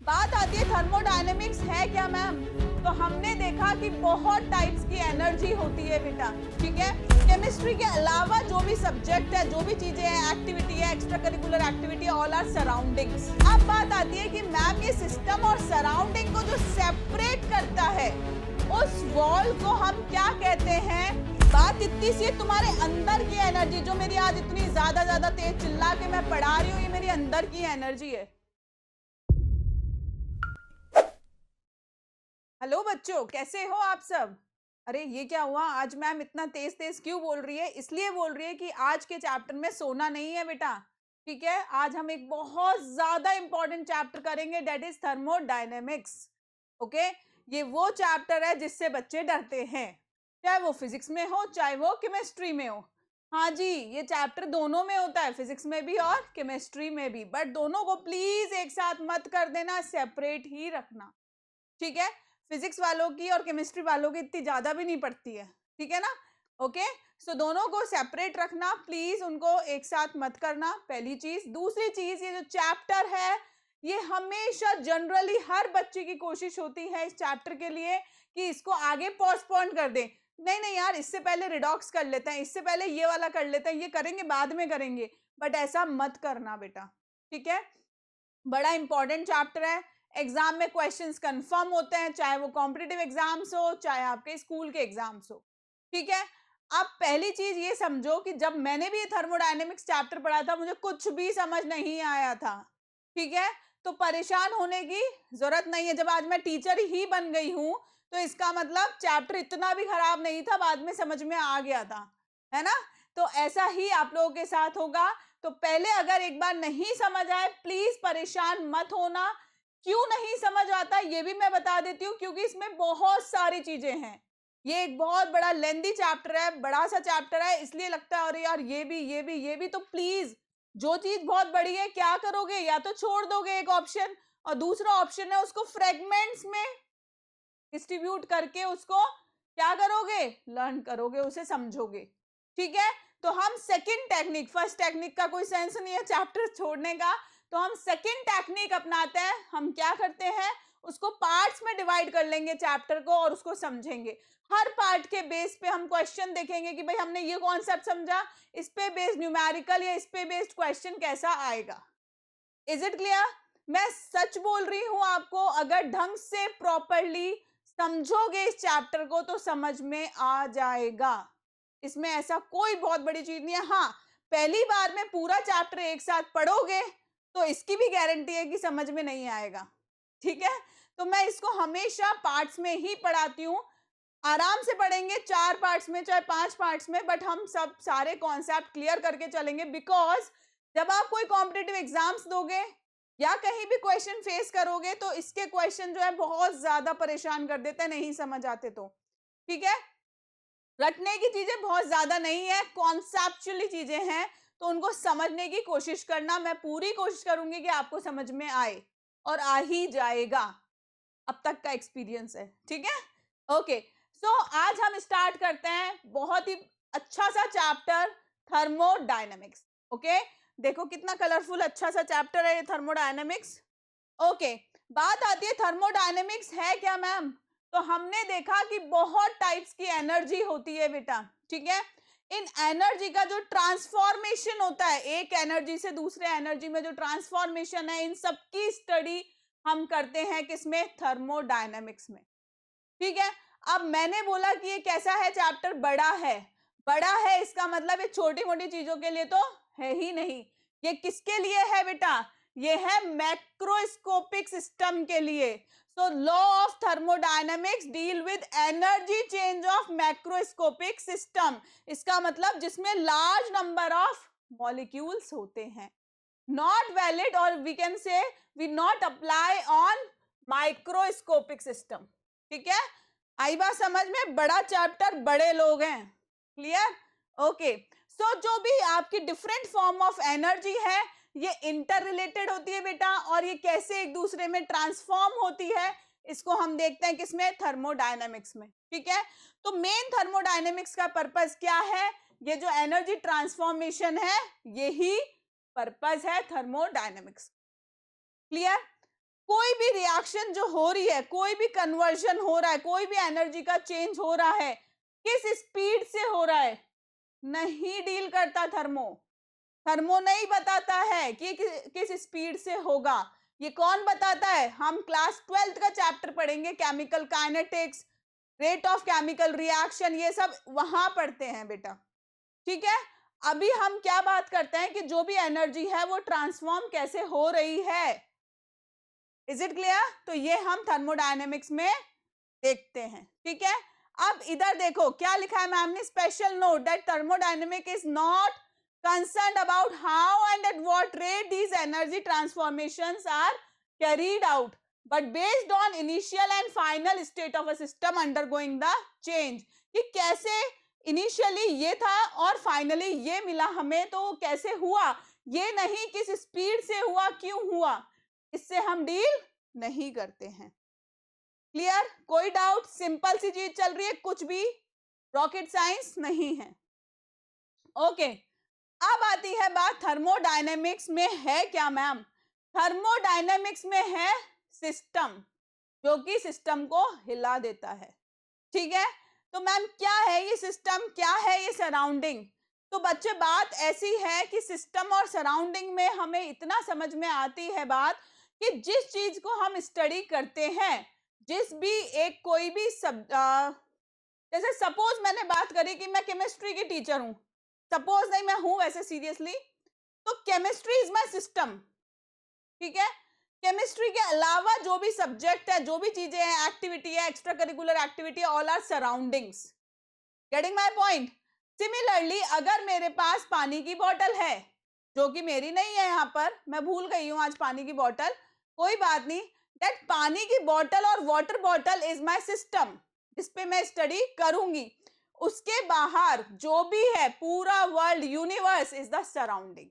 बात आती है थर्मोडायनेमिक्स है क्या मैम? तो हमने देखा कि बहुत टाइप्स की एनर्जी होती है बेटा, ठीक है। केमिस्ट्री के अलावा जो भी सब्जेक्ट है, जो भी चीजें हैं, एक्टिविटी है, extra curricular activity, all our surroundings. अब बात आती है कि मैम ये सिस्टम और सराउंडिंग को जो सेपरेट करता है उस वॉल को हम क्या कहते हैं? बात इतनी सी है, तुम्हारे अंदर की एनर्जी जो मेरी आज इतनी ज्यादा तेज चिल्ला के मैं पढ़ा रही हूँ, ये मेरी अंदर की एनर्जी है। हेलो बच्चों, कैसे हो आप सब? अरे ये क्या हुआ, आज मैम इतना तेज तेज क्यों बोल रही है? इसलिए बोल रही है कि आज के चैप्टर में सोना नहीं है बेटा, ठीक है। आज हम एक बहुत ज्यादा इंपॉर्टेंट चैप्टर करेंगे, डेट इज थर्मोडायनेमिक्स। ओके, ये वो चैप्टर है जिससे बच्चे डरते हैं, चाहे वो फिजिक्स में हो चाहे वो केमिस्ट्री में हो। हाँ जी, ये चैप्टर दोनों में होता है, फिजिक्स में भी और केमिस्ट्री में भी, बट दोनों को प्लीज एक साथ मत कर देना, सेपरेट ही रखना, ठीक है। फिजिक्स वालों की और केमिस्ट्री वालों की इतनी ज्यादा भी नहीं पड़ती है, ठीक है ना। ओके, सो दोनों को सेपरेट रखना प्लीज, उनको एक साथ मत करना, पहली चीज। दूसरी चीज, ये जो चैप्टर है ये हमेशा जनरली हर बच्चे की कोशिश होती है इस चैप्टर के लिए कि इसको आगे पोस्टपोन कर दें। नहीं नहीं यार, इससे पहले रिडॉक्स कर लेते हैं, इससे पहले ये वाला कर लेते हैं, ये करेंगे बाद में करेंगे, बट ऐसा मत करना बेटा, ठीक है। बड़ा इंपॉर्टेंट चैप्टर है, एग्जाम में क्वेश्चंस कंफर्म होते हैं, चाहे वो कॉम्पिटिटिव एग्जाम्स हो चाहे आपके स्कूल के एग्जाम्स हो, ठीक है। अब पहली चीज ये समझो कि जब मैंने भी ये थर्मोडायनेमिक्स चैप्टर पढ़ा था मुझे कुछ भी समझ नहीं आया था, ठीक है। तो परेशान होने की जरूरत नहीं है, जब आज मैं टीचर ही बन गई हूं तो इसका मतलब चैप्टर इतना भी खराब नहीं था, बाद में समझ में आ गया था, है ना। तो ऐसा ही आप लोगों के साथ होगा। तो पहले अगर एक बार नहीं समझ आए प्लीज परेशान मत होना। क्यों नहीं समझ आता ये भी मैं बता देती हूँ, क्योंकि इसमें बहुत सारी चीजें हैं, ये एक बहुत बड़ा लेंदी चैप्टर है, बड़ा सा चैप्टर है, इसलिए लगता है अरे यार ये भी। तो प्लीज, जो चीज बहुत बड़ी है क्या करोगे, या तो छोड़ दोगे एक ऑप्शन, और दूसरा ऑप्शन है उसको फ्रेगमेंट्स में डिस्ट्रीब्यूट करके उसको क्या करोगे, लर्न करोगे, उसे समझोगे, ठीक है। तो हम सेकंड टेक्निक, फर्स्ट टेक्निक का कोई सेंस नहीं है चैप्टर छोड़ने का, तो हम सेकंड टेक्निक अपनाते हैं। हम क्या करते हैं, उसको पार्ट्स में डिवाइड कर लेंगे चैप्टर को और उसको समझेंगे। हर पार्ट के बेस पे हम क्वेश्चन देखेंगे कि भाई हमने ये कॉन्सेप्ट समझा, इस पे बेस्ड न्यूमेरिकल या इस पे बेस्ड क्वेश्चन कैसा आएगा। Is it clear? मैं सच बोल रही हूं आपको, अगर ढंग से प्रॉपरली समझोगे इस चैप्टर को तो समझ में आ जाएगा, इसमें ऐसा कोई बहुत बड़ी चीज नहीं है। हाँ, पहली बार में पूरा चैप्टर एक साथ पढ़ोगे तो इसकी भी गारंटी है कि समझ में नहीं आएगा, ठीक है। तो मैं इसको हमेशा पार्ट्स में ही पढ़ाती हूँ, आराम से पढ़ेंगे 4 पार्ट्स में चाहे 5 पार्ट्स में, बट हम सब सारे कॉन्सेप्ट क्लियर करके चलेंगे। बिकॉज जब आप कोई कॉम्पिटिटिव एग्जाम्स दोगे या कहीं भी क्वेश्चन फेस करोगे तो इसके क्वेश्चन जो है बहुत ज्यादा परेशान कर देते हैं, नहीं समझ आते तो, ठीक है। रटने की चीजें बहुत ज्यादा नहीं है, कॉन्सेप्चुअली चीजें हैं, तो उनको समझने की कोशिश करना। मैं पूरी कोशिश करूंगी कि आपको समझ में आए, और आ ही जाएगा, अब तक का एक्सपीरियंस है, ठीक है। ओके, सो आज हम स्टार्ट करते हैं बहुत ही अच्छा सा चैप्टर, थर्मोडायनेमिक्स। ओके, देखो कितना कलरफुल अच्छा सा चैप्टर है ये थर्मोडायनेमिक्स। ओके, बात आती है थर्मोडायनेमिक्स है क्या मैम? तो हमने देखा कि बहुत टाइप्स की एनर्जी होती है बेटा, ठीक है। इन एनर्जी का जो ट्रांसफॉर्मेशन होता है, एक एनर्जी से दूसरे एनर्जी में जो ट्रांसफॉर्मेशन है, इन सबकी स्टडी हम करते हैं किसमें, थर्मोडायनेमिक्स में, ठीक है। अब मैंने बोला कि ये कैसा है चैप्टर, बड़ा है। बड़ा है इसका मतलब ये छोटी मोटी चीजों के लिए तो है ही नहीं, ये किसके लिए है बेटा, ये है मैक्रोस्कोपिक सिस्टम के लिए। So law of thermodynamics deal with energy change of macroscopic system, इसका मतलब जिसमें लार्ज नंबर ऑफ मॉलिक्यूल्स होते हैं। नॉट वैलिड, और we can say we not apply on microscopic system, ठीक है। आई बात समझ में, बड़ा चैप्टर, बड़े लोग हैं, क्लियर। ओके, सो जो भी आपकी डिफरेंट फॉर्म ऑफ एनर्जी है ये इंटर रिलेटेड होती है बेटा, और ये कैसे एक दूसरे में ट्रांसफॉर्म होती है इसको हम देखते हैं किसमें, थर्मोडायनेमिक्स में, ठीक है। तो मेन थर्मोडायनेमिक्स का पर्पस क्या है, ये जो एनर्जी ट्रांसफॉर्मेशन है यही पर्पस है थर्मोडायनेमिक्स, क्लियर। कोई भी रिएक्शन जो हो रही है, कोई भी कन्वर्जन हो रहा है, कोई भी एनर्जी का चेंज हो रहा है, किस स्पीड से हो रहा है, नहीं डील करता थर्मो। थर्मो नहीं बताता है कि किस स्पीड से होगा। ये कौन बताता है? हम क्लास 12th का चैप्टर पढ़ेंगे, chemical kinetics, rate of chemical reaction, ये सब वहां पढ़ते हैं बेटा, ठीक है। अभी हम क्या बात करते हैं कि जो भी एनर्जी है वो ट्रांसफॉर्म कैसे हो रही है। Is it clear? तो ये हम थर्मोडायनेमिक्स में देखते हैं, ठीक है। अब इधर देखो क्या लिखा है मैम ने, special note that thermodynamic is not concerned about how and at what rate these energy transformations are carried out, but based on initial and final state of a system undergoing the change, कि कैसे initially ये था और finally ये मिला हमें, तो कैसे हुआ, ये नहीं किस स्पीड से हुआ, क्यों हुआ, इससे हम डील नहीं करते हैं। क्लियर? कोई डाउट? सिंपल सी चीज चल रही है, कुछ भी रॉकेट साइंस नहीं है। ओके, अब आती है बात थर्मोडायनेमिक्स में है क्या मैम। थर्मोडायनेमिक्स में है सिस्टम, जो कि सिस्टम को हिला देता है, ठीक है। तो मैम क्या है ये सिस्टम, क्या है ये सराउंडिंग? तो बच्चे बात ऐसी है कि सिस्टम और सराउंडिंग में हमें इतना समझ में आती है बात कि जिस चीज को हम स्टडी करते हैं, जिस भी एक कोई भी जैसे सपोज मैंने बात करी कि मैं केमिस्ट्री की टीचर हूं, सपोज नहीं, मैं हूं वैसे सीरियसली, तो केमिस्ट्री इज माय सिस्टम, ठीक है। केमिस्ट्री के अलावा जो भी सब्जेक्ट है, जो भी चीजें हैं, एक्टिविटी है, extra curricular activity, all our surroundings. Getting my point? Similarly अगर मेरे पास पानी की बोतल है, जो कि मेरी नहीं है, यहां पर मैं भूल गई हूं आज पानी की बोतल, कोई बात नहीं, दैट पानी की बोतल और वाटर बोतल इज माय सिस्टम, जिसपे मैं स्टडी करूंगी। उसके बाहर जो भी है पूरा world, universe is the surrounding.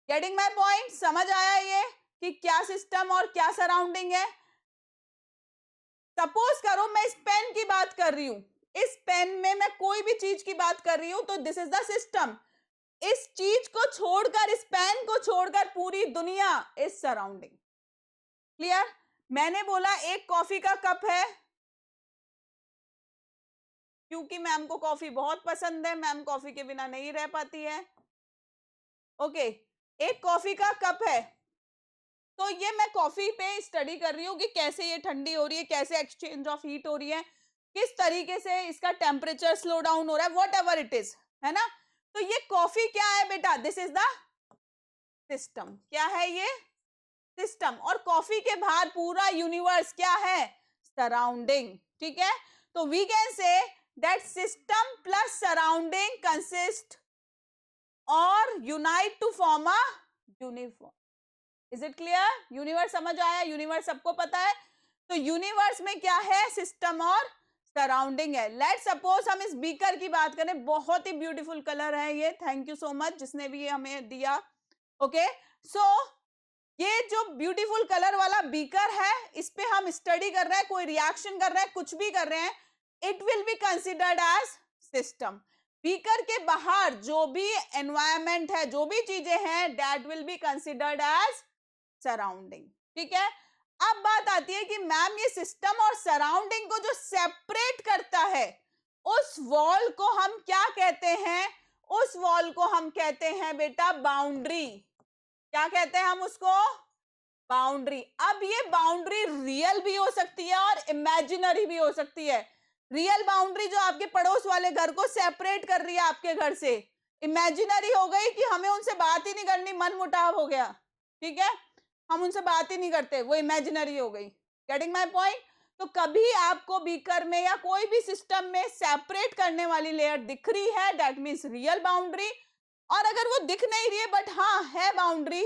Getting my point? समझ आया ये कि क्या सिस्टम और क्या सराउंडिंग है। सपोज करो मैं इस पेन की बात कर रही हूं, इस पेन में मैं कोई भी चीज की बात कर रही हूं, तो दिस इज द सिस्टम। इस चीज को छोड़कर, इस पेन को छोड़कर पूरी दुनिया इज सराउंडिंग। क्लियर? मैंने बोला एक कॉफी का कप है, क्योंकि मैम को कॉफी बहुत पसंद है, मैम कॉफी के बिना नहीं रह पाती है। ओके, एक कॉफी का कप है, तो ये मैं कॉफी पे स्टडी कर रही हूँ कि कैसे ये ठंडी हो रही है, कैसे एक्सचेंज ऑफ हीट हो रही है, किस तरीके से इसका टेम्परेचर स्लो डाउन हो रहा है, वॉट एवर इट इज, है ना। तो ये कॉफी क्या है बेटा? This is the system. क्या है ये? सिस्टम। और कॉफी के बाहर पूरा यूनिवर्स क्या है? सराउंडिंग, ठीक है। तो we can say that system plus surrounding consist or unite to form a uniform. Is it clear? Universe समझ आया? यूनिवर्स सबको पता है। तो यूनिवर्स में क्या है? सिस्टम और सराउंडिंग है। लेट सपोज हम इस बीकर की बात करें, बहुत ही ब्यूटीफुल कलर है ये, थैंक यू सो मच जिसने भी ये हमें दिया। ओके, सो ये जो ब्यूटीफुल कलर वाला बीकर है, इस पे हम स्टडी कर रहे हैं, कोई रिएक्शन कर रहे हैं, कुछ भी कर रहे हैं, it will be considered as system. Beaker के बाहर जो भी environment है, जो भी चीजें हैं, that will be considered as surrounding. ठीक है। अब बात आती है कि मैम ये सिस्टम और सराउंडिंग को जो सेपरेट करता है, उस वॉल को हम क्या कहते हैं? उस वॉल को हम कहते हैं बेटा बाउंड्री। क्या कहते हैं हम उसको? बाउंड्री। अब ये बाउंड्री रियल भी हो सकती है और इमेजिनरी भी हो सकती है। रियल बाउंड्री जो आपके पड़ोस वाले घर को सेपरेट कर रही है आपके घर से, इमेजिनरी हो गई कि हमें उनसे बात ही नहीं करनी, मन मुटाव हो गया, ठीक है, हम उनसे बात ही नहीं करते, वो इमेजिनरी हो गई। Getting my point? तो कभी आपको बीकर में या कोई भी सिस्टम में सेपरेट करने वाली लेयर दिख रही है, दैट मीन्स रियल बाउंड्री। और अगर वो दिख नहीं रही है बट हाँ है बाउंड्री,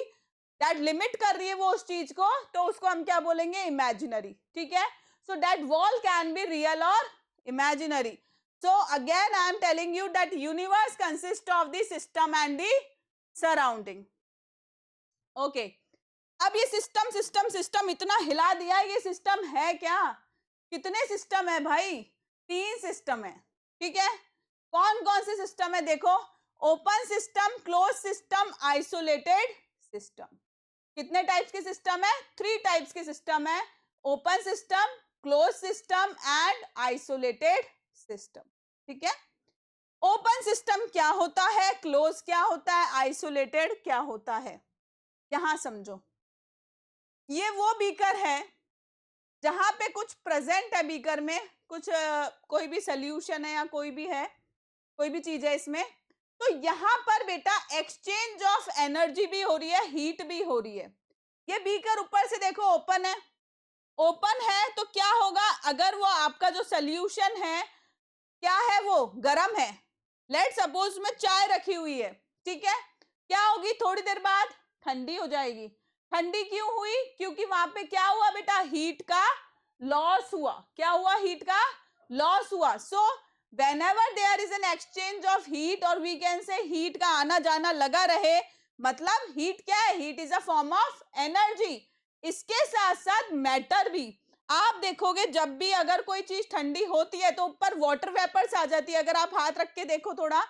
दैट लिमिट कर रही है वो उस चीज को, तो उसको हम क्या बोलेंगे? इमेजिनरी। ठीक है। So that wall can be real और imaginary. So again I am telling you that universe consists of the system and the surrounding. Okay. अब ये सिस्टम सिस्टम सिस्टम इतना हिला दिया, ये सिस्टम है क्या? कितने सिस्टम है भाई? 3 सिस्टम है। ठीक है। कौन कौन से सिस्टम है देखो? Open system, close system, isolated system. कितने टाइप्स के सिस्टम है? 3 टाइप्स के सिस्टम है। Open system, close system and isolated system. ठीक है, ओपन सिस्टम क्या होता है, क्लोज क्या होता है, आइसोलेटेड क्या होता है। यहां समझो, ये वो बीकर है जहां पे कुछ प्रेजेंट है बीकर में, कुछ कोई भी सोल्यूशन है या कोई भी है, कोई भी चीज है इसमें, तो यहां पर बेटा एक्सचेंज ऑफ एनर्जी भी हो रही है, हीट भी हो रही है। ये बीकर ऊपर से देखो ओपन है, ओपन है तो क्या होगा, अगर वो आपका जो सोल्यूशन है क्या है, वो गर्म है, लेट सपोज में चाय रखी हुई है, ठीक है, क्या होगी, थोड़ी देर बाद ठंडी हो जाएगी। ठंडी क्यों हुई, क्योंकि वहां पे क्या हुआ बेटा, हीट का लॉस हुआ। क्या हुआ, हीट का लॉस हुआ। सो whenever there is an exchange of heat, और we can say हीट का आना जाना लगा रहे, मतलब हीट क्या है, heat is a form of energy. इसके साथ साथ मैटर भी, आप देखोगे जब भी अगर कोई चीज ठंडी होती है तो ऊपर वाटर वेपर्स आ जाती है। अगर आप हाथ रख के देखो थोड़ा,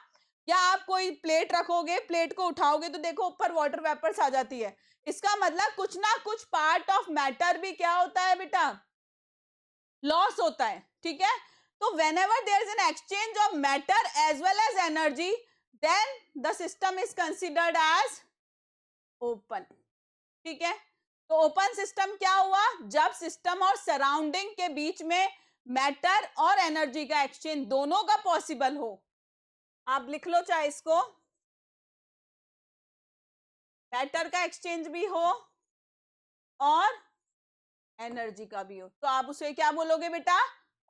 या आप कोई प्लेट रखोगे, प्लेट को उठाओगे तो देखो ऊपर वाटर वेपर्स आ जाती है। इसका मतलब कुछ ना कुछ पार्ट ऑफ मैटर भी क्या होता है बेटा, लॉस होता है। ठीक है, तो whenever there is an exchange of matter as well as energy, then the system is considered as open। ठीक है, तो ओपन सिस्टम क्या हुआ, जब सिस्टम और सराउंडिंग के बीच में मैटर और एनर्जी का एक्सचेंज दोनों का पॉसिबल हो। आप लिख लो चाहे इसको, मैटर का एक्सचेंज भी हो और एनर्जी का भी हो, तो आप उसे क्या बोलोगे बेटा,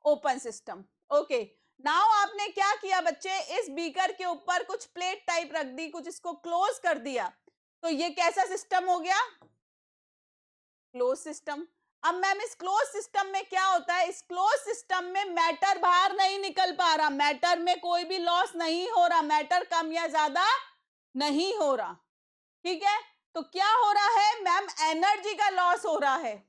ओपन सिस्टम। ओके, नाउ आपने क्या किया बच्चे, इस बीकर के ऊपर कुछ प्लेट टाइप रख दी, कुछ इसको क्लोज कर दिया, तो ये कैसा सिस्टम हो गया, क्लोज सिस्टम। अब मैम इस क्लोज सिस्टम में क्या होता है, इस क्लोज सिस्टम में मैटर बाहर नहीं निकल पा रहा, मैटर में कोई भी लॉस नहीं हो रहा, मैटर कम या ज्यादा नहीं हो रहा। ठीक है, तो क्या हो रहा है मैम, एनर्जी का लॉस हो रहा है।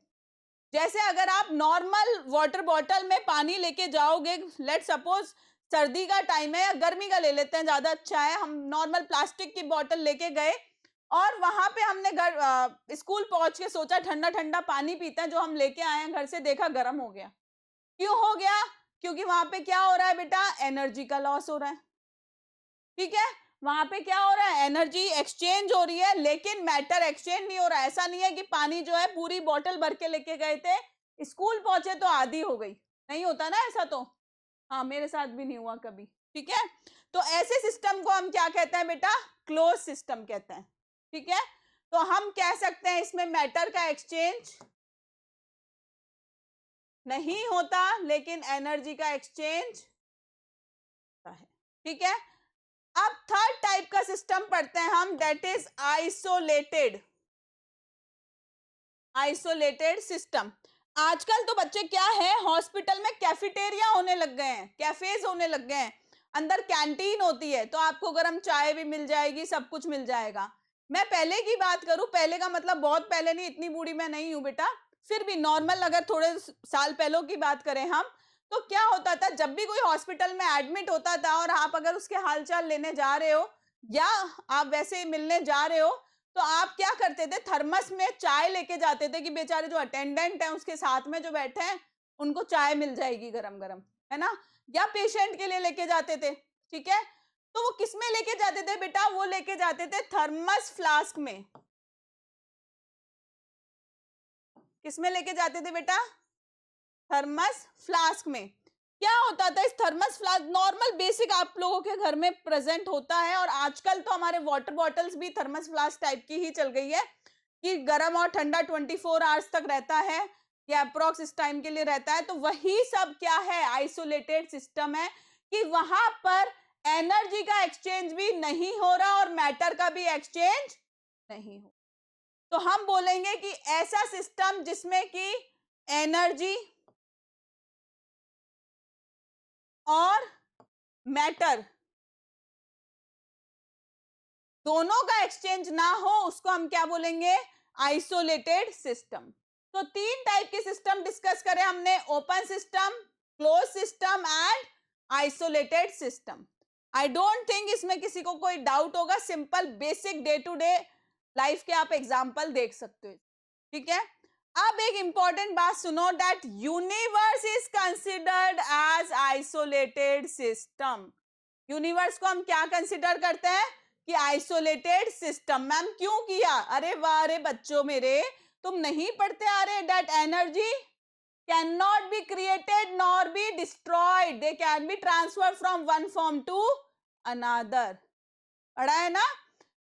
जैसे अगर आप नॉर्मल वाटर बॉटल में पानी लेके जाओगे, लेट सपोज सर्दी का टाइम है या गर्मी का ले लेते हैं, ज्यादा अच्छा है, हम नॉर्मल प्लास्टिक की बॉटल लेके गए और वहां पे हमने स्कूल पहुंच के सोचा ठंडा ठंडा पानी पीते हैं, जो हम लेके आए हैं घर से, देखा गर्म हो गया। क्यों हो गया, क्योंकि वहां पे क्या हो रहा है बेटा, एनर्जी का लॉस हो रहा है। ठीक है, वहां पे क्या हो रहा है, एनर्जी एक्सचेंज हो रही है, लेकिन मैटर एक्सचेंज नहीं हो रहा है। ऐसा नहीं है कि पानी जो है पूरी बोतल भर के लेके गए थे, स्कूल पहुंचे तो आधी हो गई, नहीं होता ना ऐसा तो, हाँ मेरे साथ भी नहीं हुआ कभी। ठीक है, तो ऐसे सिस्टम को हम क्या कहते हैं बेटा, क्लोज सिस्टम कहते हैं। ठीक है, तो हम कह सकते हैं इसमें मैटर का एक्सचेंज नहीं होता, लेकिन एनर्जी का एक्सचेंज होता है। ठीक है, अब थर्ड टाइप का सिस्टम पढ़ते हैं हम, that is isolated. Isolated system. आजकल तो बच्चे क्या है, हॉस्पिटल में कैफेटेरिया होने लग गए हैं, कैफेज होने लग गए हैं, अंदर कैंटीन होती है, तो आपको गर्म चाय भी मिल जाएगी, सब कुछ मिल जाएगा। मैं पहले की बात करूं, पहले का मतलब बहुत पहले नहीं, इतनी बूढ़ी मैं नहीं हूं बेटा, फिर भी नॉर्मल अगर थोड़े साल पहले की बात करें हम, तो क्या होता था, जब भी कोई हॉस्पिटल में एडमिट होता था और आप अगर उसके हालचाल लेने जा रहे हो या आप वैसे ही मिलने जा रहे हो, तो आप क्या करते थे, थर्मस में चाय लेके जाते थे कि बेचारे जो अटेंडेंट हैं उसके साथ में जो बैठे हैं उनको चाय मिल जाएगी गरम गरम, है ना, या पेशेंट के लिए लेके जाते थे। ठीक है, तो वो किस में लेके जाते थे बेटा, वो लेके जाते थे थर्मस फ्लास्क में। किस में लेके जाते थे बेटा, थर्मस फ्लास्क में। क्या होता था, इस थर्मस फ्लास्क नॉर्मल बेसिक आप लोगों के घर में प्रेजेंट होता है, और आजकल तो हमारे वाटर बॉटल्स भी थर्मस फ्लास्क टाइप की ही चल गई है कि गर्म और ठंडा 24 आवर्स तक रहता है, या अप्रोक्स इस टाइम के लिए रहता है। तो वही सब क्या है, आइसोलेटेड सिस्टम है कि वहां पर एनर्जी का एक्सचेंज भी नहीं हो रहा और मैटर का भी एक्सचेंज नहीं हो। तो हम बोलेंगे कि ऐसा सिस्टम जिसमें कि एनर्जी और मैटर दोनों का एक्सचेंज ना हो, उसको हम क्या बोलेंगे, आइसोलेटेड सिस्टम। तो तीन टाइप के सिस्टम डिस्कस करें हमने, open system, close system and isolated system. I don't think इसमें किसी को कोई डाउट होगा, simple basic day to day life के आप एग्जांपल देख सकते हो। ठीक है, अब एक इंपॉर्टेंट बात सुनो, that universe is considered as isolated system. Universe को हम क्या कंसिडर करते हैं कि आइसोलेटेड सिस्टम। मैम क्यों किया? अरे वाह, अरे बच्चों मेरे, तुम नहीं पढ़ते आ रहे, that energy can not be created nor be destroyed, they can be transfer from one form to another. पढ़ा है ना?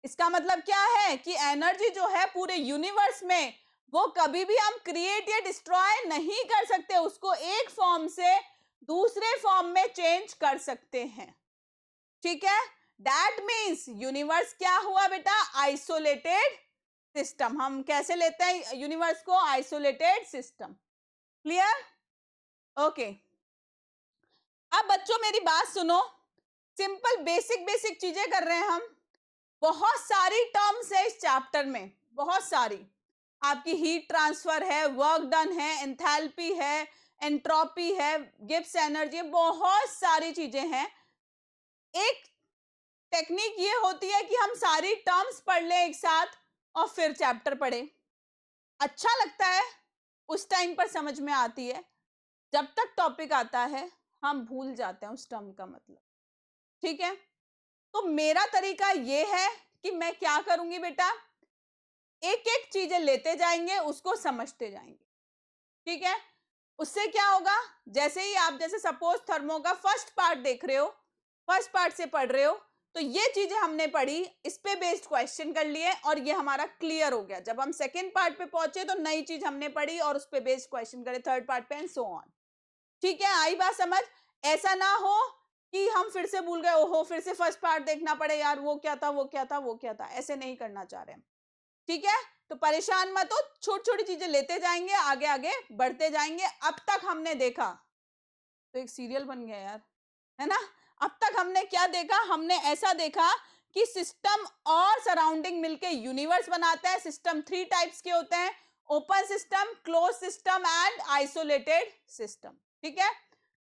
इसका मतलब क्या है कि एनर्जी जो है पूरे यूनिवर्स में, वो कभी भी हम क्रिएट या डिस्ट्रॉय नहीं कर सकते, उसको एक फॉर्म से दूसरे फॉर्म में चेंज कर सकते हैं। ठीक है, दैट मीन्स यूनिवर्स क्या हुआ बेटा? Isolated system. हम कैसे लेते हैं यूनिवर्स को? Isolated system. क्लियर? ओके। अब बच्चों मेरी बात सुनो, सिंपल बेसिक बेसिक चीजें कर रहे हैं हम। बहुत सारी टर्म्स है इस चैप्टर में, बहुत सारी। आपकी हीट ट्रांसफर है, वर्क डन है, एंथैल्पी है, एंट्रोपी है, गिब्स एनर्जी, बहुत सारी चीजें हैं। एक टेक्निक ये होती है कि हम सारी टर्म्स पढ़ लें एक साथ और फिर चैप्टर पढ़े। अच्छा लगता है, उस टाइम पर समझ में आती है, जब तक टॉपिक आता है हम भूल जाते हैं उस टर्म का मतलब। ठीक है, तो मेरा तरीका ये है कि मैं क्या करूंगी बेटा, एक एक चीजें लेते जाएंगे, उसको समझते जाएंगे। ठीक है, उससे क्या होगा, जैसे ही आप जैसे सपोज थर्मो का फर्स्ट पार्ट देख रहे हो, फर्स्ट पार्ट से पढ़ रहे हो, तो ये चीजें हमने पढ़ी, इस पे बेस्ड क्वेश्चन कर लिए और ये हमारा क्लियर हो गया। जब हम सेकेंड पार्ट पे पहुंचे तो नई चीज हमने पढ़ी और उस पे बेस्ड क्वेश्चन करे थर्ड पार्ट पे, एंड सो ऑन। ठीक है, आई बात समझ? ऐसा ना हो कि हम फिर से भूल गए, ओहो फिर से फर्स्ट पार्ट देखना पड़े यार, वो क्या था, वो क्या था, वो क्या था, ऐसे नहीं करना चाह रहे हैं। ठीक है, तो परेशान मत हो, छोटी छोटी चीजें लेते जाएंगे, आगे आगे बढ़ते जाएंगे। अब तक हमने देखा, तो एक सीरियल बन गया यार, है ना? अब तक हमने क्या देखा? हमने ऐसा देखा कि सिस्टम और सराउंडिंग मिलके यूनिवर्स बनाता है। सिस्टम 3 टाइप्स के होते हैं, open system, close system and isolated system. ठीक है,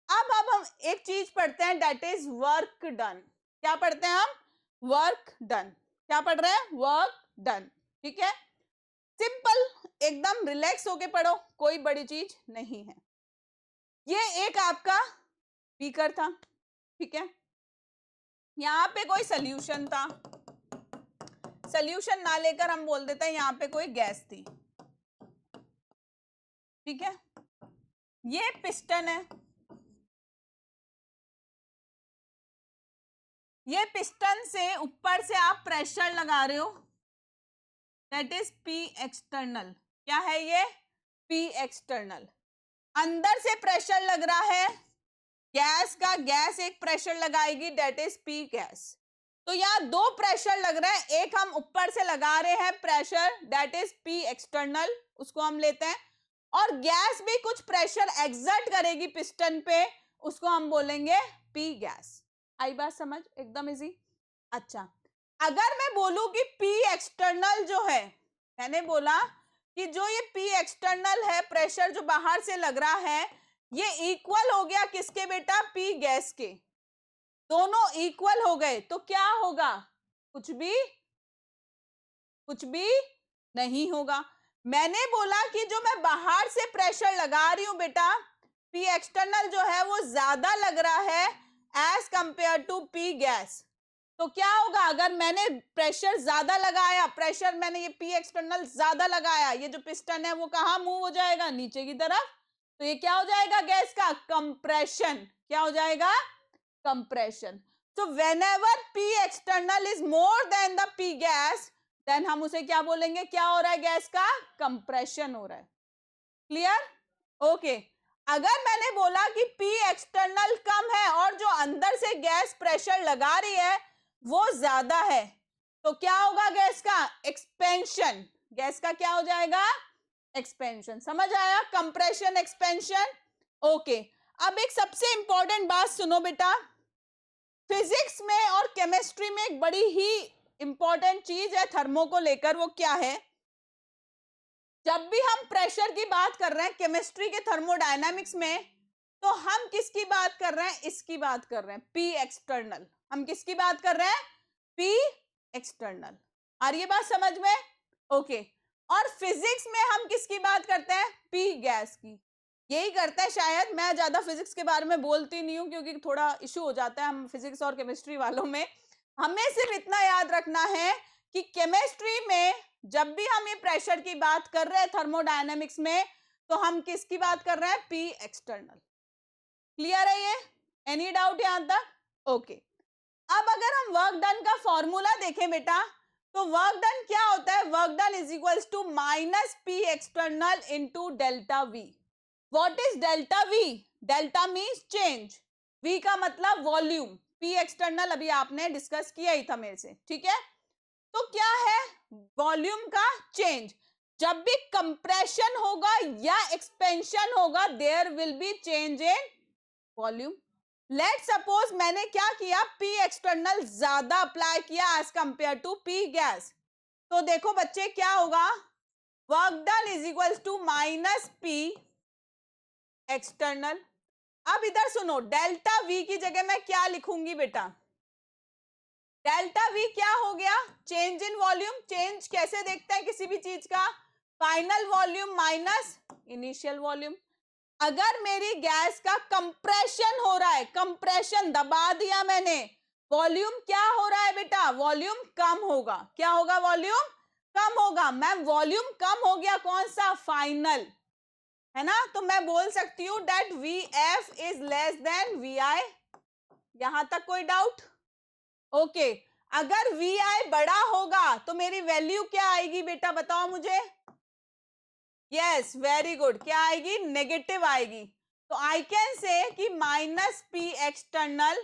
अब हम एक चीज पढ़ते हैं, दैट इज वर्क डन। क्या पढ़ते हैं हम? Work done. क्या पढ़ रहे हैं? Work done. ठीक है, सिंपल, एकदम रिलैक्स होके पढ़ो, कोई बड़ी चीज नहीं है। ये एक आपका बीकर था, ठीक है, यहाँ पे कोई सोल्यूशन था, सोल्यूशन ना लेकर हम बोल देते हैं यहाँ पे कोई गैस थी। ठीक है, ये पिस्टन है, ये पिस्टन से ऊपर से आप प्रेशर लगा रहे हो, दैट इज पी एक्सटर्नल। क्या है ये? P external. अंदर से प्रेशर लग रहा है गैस का, गैस एक प्रेशर लगाएगी, दैट इज पी गैस। तो यहाँ दो प्रेशर लग रहा है, एक हम ऊपर से लगा रहे हैं pressure, that is P external, उसको हम लेते हैं, और गैस भी कुछ प्रेशर एक्सर्ट करेगी पिस्टन पे, उसको हम बोलेंगे पी गैस। आई बात समझ? एकदम इजी। अच्छा, अगर मैं बोलूं कि पी एक्सटर्नल जो है, मैंने बोला कि जो ये पी एक्सटर्नल है, प्रेशर जो बाहर से लग रहा है, ये इक्वल हो गया किसके बेटा? पी गैस के। दोनों इक्वल हो गए तो क्या होगा? कुछ भी नहीं होगा। मैंने बोला कि जो मैं बाहर से प्रेशर लगा रही हूं बेटा, पी एक्सटर्नल जो है वो ज्यादा लग रहा है as compare to P gas. तो क्या होगा? अगर मैंने प्रेशर ज्यादा लगाया, प्रेशर मैंने ये पी एक्सटर्नल ज्यादा लगाया, ये जो पिस्टन है वो कहां मूव हो जाएगा? नीचे की तरफ। तो ये क्या हो जाएगा? गैस का कंप्रेशन। क्या हो जाएगा? कंप्रेशन। तो whenever P external is more than the P gas, then हम उसे क्या बोलेंगे? क्या हो रहा है? गैस का कंप्रेशन हो रहा है। क्लियर? ओके। अगर मैंने बोला कि पी एक्सटर्नल कम है और जो अंदर से गैस प्रेशर लगा रही है वो ज्यादा है, तो क्या होगा? गैस का एक्सपेंशन। गैस का क्या हो जाएगा? एक्सपेंशन। समझ आया? Compression, expansion. ओके, अब एक सबसे इंपॉर्टेंट बात सुनो बेटा, फिजिक्स में और केमिस्ट्री में एक बड़ी ही इंपॉर्टेंट चीज है थर्मो को लेकर, वो क्या है? जब भी हम प्रेशर की बात कर रहे हैं केमिस्ट्री के थर्मोडायनामिक्स में, तो हम किसकी बात कर रहे हैं? इसकी बात कर रहे हैं, पी एक्सटर्नल। हम किसकी बात कर रहे हैं? P external. आ रही है बात समझ में? ओके, और फिजिक्स में हम किसकी बात करते हैं? पी गैस की। यही करता है शायद, मैं ज्यादा फिजिक्स के बारे में बोलती नहीं हूँ क्योंकि थोड़ा इशू हो जाता है हम फिजिक्स और केमिस्ट्री वालों में। हमें सिर्फ इतना याद रखना है कि केमिस्ट्री में जब भी हम ये प्रेशर की बात कर रहे हैं थर्मोडायनेमिक्स में, तो हम किसकी बात कर रहे हैं? P external. क्लियर है ये? एनी डाउट यहां तक? ओके। अब अगर हम वर्क डन का फॉर्मूला देखें बेटा, तो वर्क डन क्या होता है? Work done is equals to minus P external into delta V. What is delta V? Delta means change, V का मतलब वॉल्यूम, पी एक्सटर्नल अभी आपने डिस्कस किया ही था मेरे से, ठीक है? तो क्या है? वॉल्यूम का चेंज। जब भी कंप्रेशन होगा या एक्सपेंशन होगा, there will be change in volume. Let suppose मैंने क्या किया? पी एक्सटर्नल ज्यादा अप्लाई किया as compare to P gas, तो देखो बच्चे क्या होगा? Work done is equal to minus P external. अब इधर सुनो, डेल्टा वी की जगह मैं क्या लिखूंगी बेटा? डेल्टा वी क्या हो गया? Change in volume. चेंज कैसे देखते हैं किसी भी चीज का? Final volume minus initial volume. अगर मेरी गैस का कंप्रेशन हो रहा है, कंप्रेशन दबा दिया मैंने, वॉल्यूम क्या हो रहा है बेटा? वॉल्यूम कम होगा। क्या होगा? वॉल्यूम कम होगा। मैम वॉल्यूम कम हो गया, कौन सा? फाइनल, है ना? तो मैं बोल सकती हूँ that V F is less than V I. यहां तक कोई डाउट? ओके। अगर वी आई बड़ा होगा तो मेरी वैल्यू क्या आएगी बेटा? बताओ मुझे। Yes, very good. क्या आएगी? नेगेटिव आएगी। तो आई कैन से कि minus P external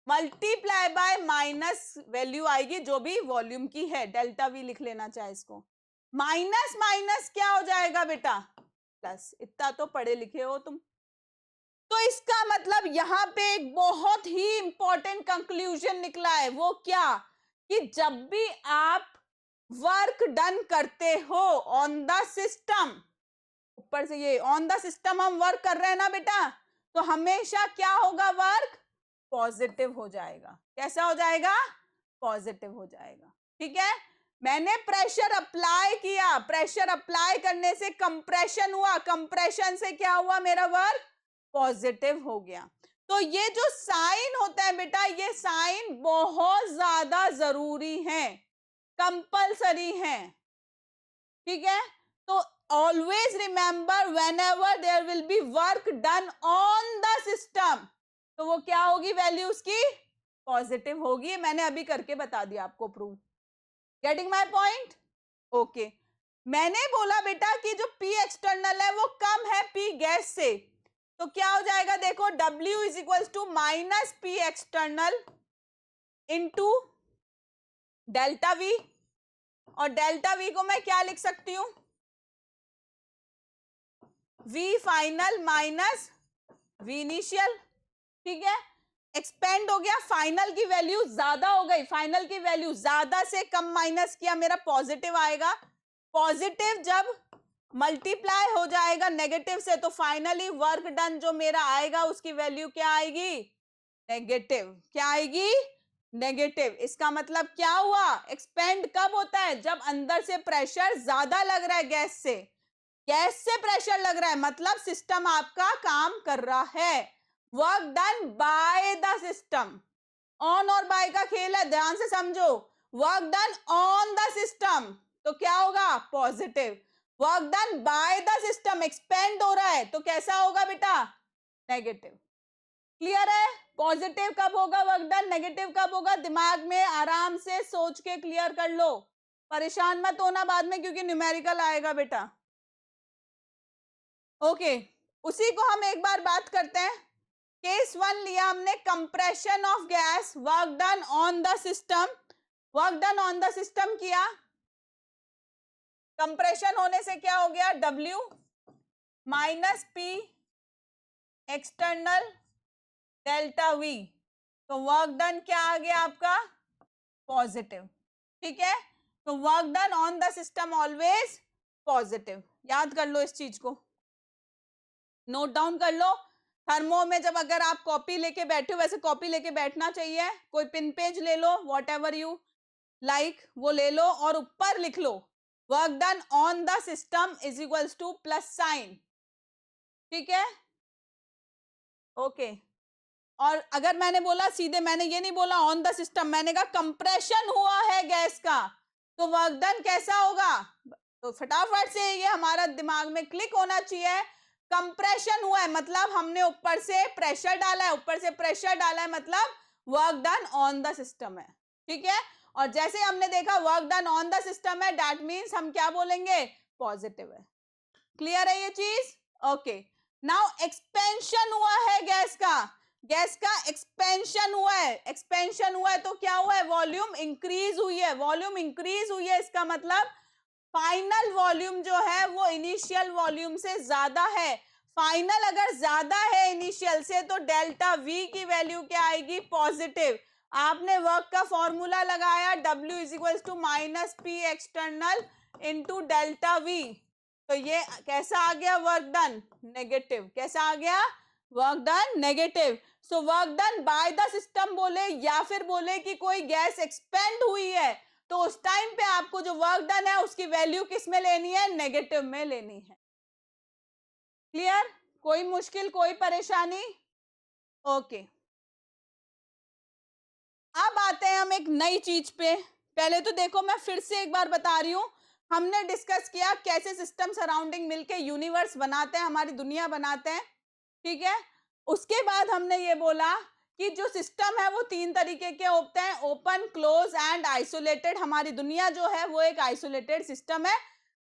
multiply by minus value आएगी जो भी वॉल्यूम की है, डेल्टा वी लिख लेना चाहे इसको। माइनस माइनस क्या हो जाएगा बेटा? प्लस। इतना तो पढ़े लिखे हो तुम। तो इसका मतलब यहां पे एक बहुत ही इंपॉर्टेंट कंक्लूजन निकला है। वो क्या? कि जब भी आप वर्क डन करते हो ऑन द सिस्टम, ऊपर से ये ऑन द सिस्टम हम वर्क कर रहे हैं ना बेटा, तो हमेशा क्या होगा? वर्क पॉजिटिव हो जाएगा। कैसा हो जाएगा? पॉजिटिव हो जाएगा। ठीक है? मैंने प्रेशर अप्लाई किया, प्रेशर अप्लाई करने से कंप्रेशन हुआ, कंप्रेशन से क्या हुआ? मेरा वर्क पॉजिटिव हो गया। तो ये जो साइन होता है बेटा, ये साइन बहुत ज्यादा जरूरी है, कंपल्सरी है। ठीक है? तो always remember whenever there will be work done on the system, तो वो क्या होगी? वैल्यू उसकी पॉजिटिव होगी। मैंने अभी करके बता दिया आपको prove. Getting my point? Okay. मैंने बोला बेटा कि जो पी एक्सटर्नल है वो कम है पी गैस से, तो क्या हो जाएगा? देखो, W is equal to minus P external into delta V, और डेल्टा वी को मैं क्या लिख सकती हूं? V final minus V initial. ठीक है? एक्सपेंड हो गया, फाइनल की वैल्यू ज्यादा हो गई, फाइनल की वैल्यू ज्यादा से कम माइनस किया, मेरा पॉजिटिव आएगा। पॉजिटिव जब मल्टीप्लाई हो जाएगा नेगेटिव से, तो फाइनली वर्क डन जो मेरा आएगा उसकी वैल्यू क्या आएगी? नेगेटिव। क्या आएगी? नेगेटिव। इसका मतलब क्या हुआ? एक्सपेंड कब होता है? जब अंदर से प्रेशर ज्यादा लग रहा है गैस से, गैस से प्रेशर लग रहा है, मतलब सिस्टम आपका काम कर रहा है। Work done by the system, on और बाय का खेल है, ध्यान से समझो। Work done on the system तो क्या होगा? Positive. Work done by the system, expand हो रहा है, तो कैसा होगा बेटा? नेगेटिव। क्लियर है? पॉजिटिव कब होगा वर्क डन, नेगेटिव कब होगा? दिमाग में आराम से सोच के क्लियर कर लो, परेशान मत होना बाद में क्योंकि न्यूमेरिकल आएगा बेटा। ओके। उसी को हम एक बार बात करते हैं। केस 1 लिया हमने, compression of gas, work done on the system. Work done on the system किया, कंप्रेशन होने से क्या हो गया? W minus P external delta V, तो वर्क डन क्या आ गया आपका? पॉजिटिव। ठीक है? तो work done on the system always positive. याद कर लो इस चीज को, नोट डाउन कर लो। थर्मो में जब अगर आप कॉपी लेके बैठे हो, वैसे कॉपी लेके बैठना चाहिए, कोई पिन पेज ले लो, वॉट एवर यू लाइक वो ले लो और ऊपर लिख लो work done on the system is equals to plus sign, ठीक है, ओके। और अगर मैंने बोला सीधे, मैंने ये नहीं बोला ऑन द सिस्टम, मैंने कहा कंप्रेशन हुआ है गैस का, तो वर्क डन कैसा होगा? तो फटाफट से ये हमारा दिमाग में क्लिक होना चाहिए, कंप्रेशन हुआ है मतलब हमने ऊपर से प्रेशर डाला है, ऊपर से प्रेशर डाला है मतलब work done on the system है, ठीक है। और जैसे हमने देखा work done on the system है, दैट मीन्स हम क्या बोलेंगे? पॉजिटिव है। क्लियर है ये चीज? ओके। नाउ एक्सपेंशन हुआ है गैस का, गैस का एक्सपेंशन हुआ है, एक्सपेंशन हुआ है तो क्या हुआ है? वॉल्यूम इंक्रीज हुई है, वॉल्यूम इंक्रीज हुई है, इसका मतलब फाइनल वॉल्यूम जो है वो इनिशियल वॉल्यूम से ज्यादा है। फाइनल अगर ज्यादा है इनिशियल से तो डेल्टा वी की वैल्यू क्या आएगी? पॉजिटिव। आपने वर्क का फॉर्मूला लगाया W is equal to minus P external into delta V, तो ये कैसा आ गया? Work done negative. कैसा आ गया? Work done negative. So work done by the system बोले या फिर बोले कि कोई गैस एक्सपेंड हुई है, तो उस टाइम पे आपको जो वर्क डन है उसकी वैल्यू किस में लेनी है? नेगेटिव में लेनी है। क्लियर? कोई मुश्किल, कोई परेशानी? ओके। अब आते हैं हम एक नई चीज पे। पहले तो देखो मैं फिर से एक बार बता रही हूं, हमने डिस्कस किया कैसे सिस्टम सराउंडिंग मिलके यूनिवर्स बनाते हैं, हमारी दुनिया बनाते हैं, ठीक है। उसके बाद हमने ये बोला कि जो सिस्टम है वो तीन तरीके के होते हैं, ओपन, क्लोज एंड आइसोलेटेड। हमारी दुनिया जो है वो एक आइसोलेटेड सिस्टम है,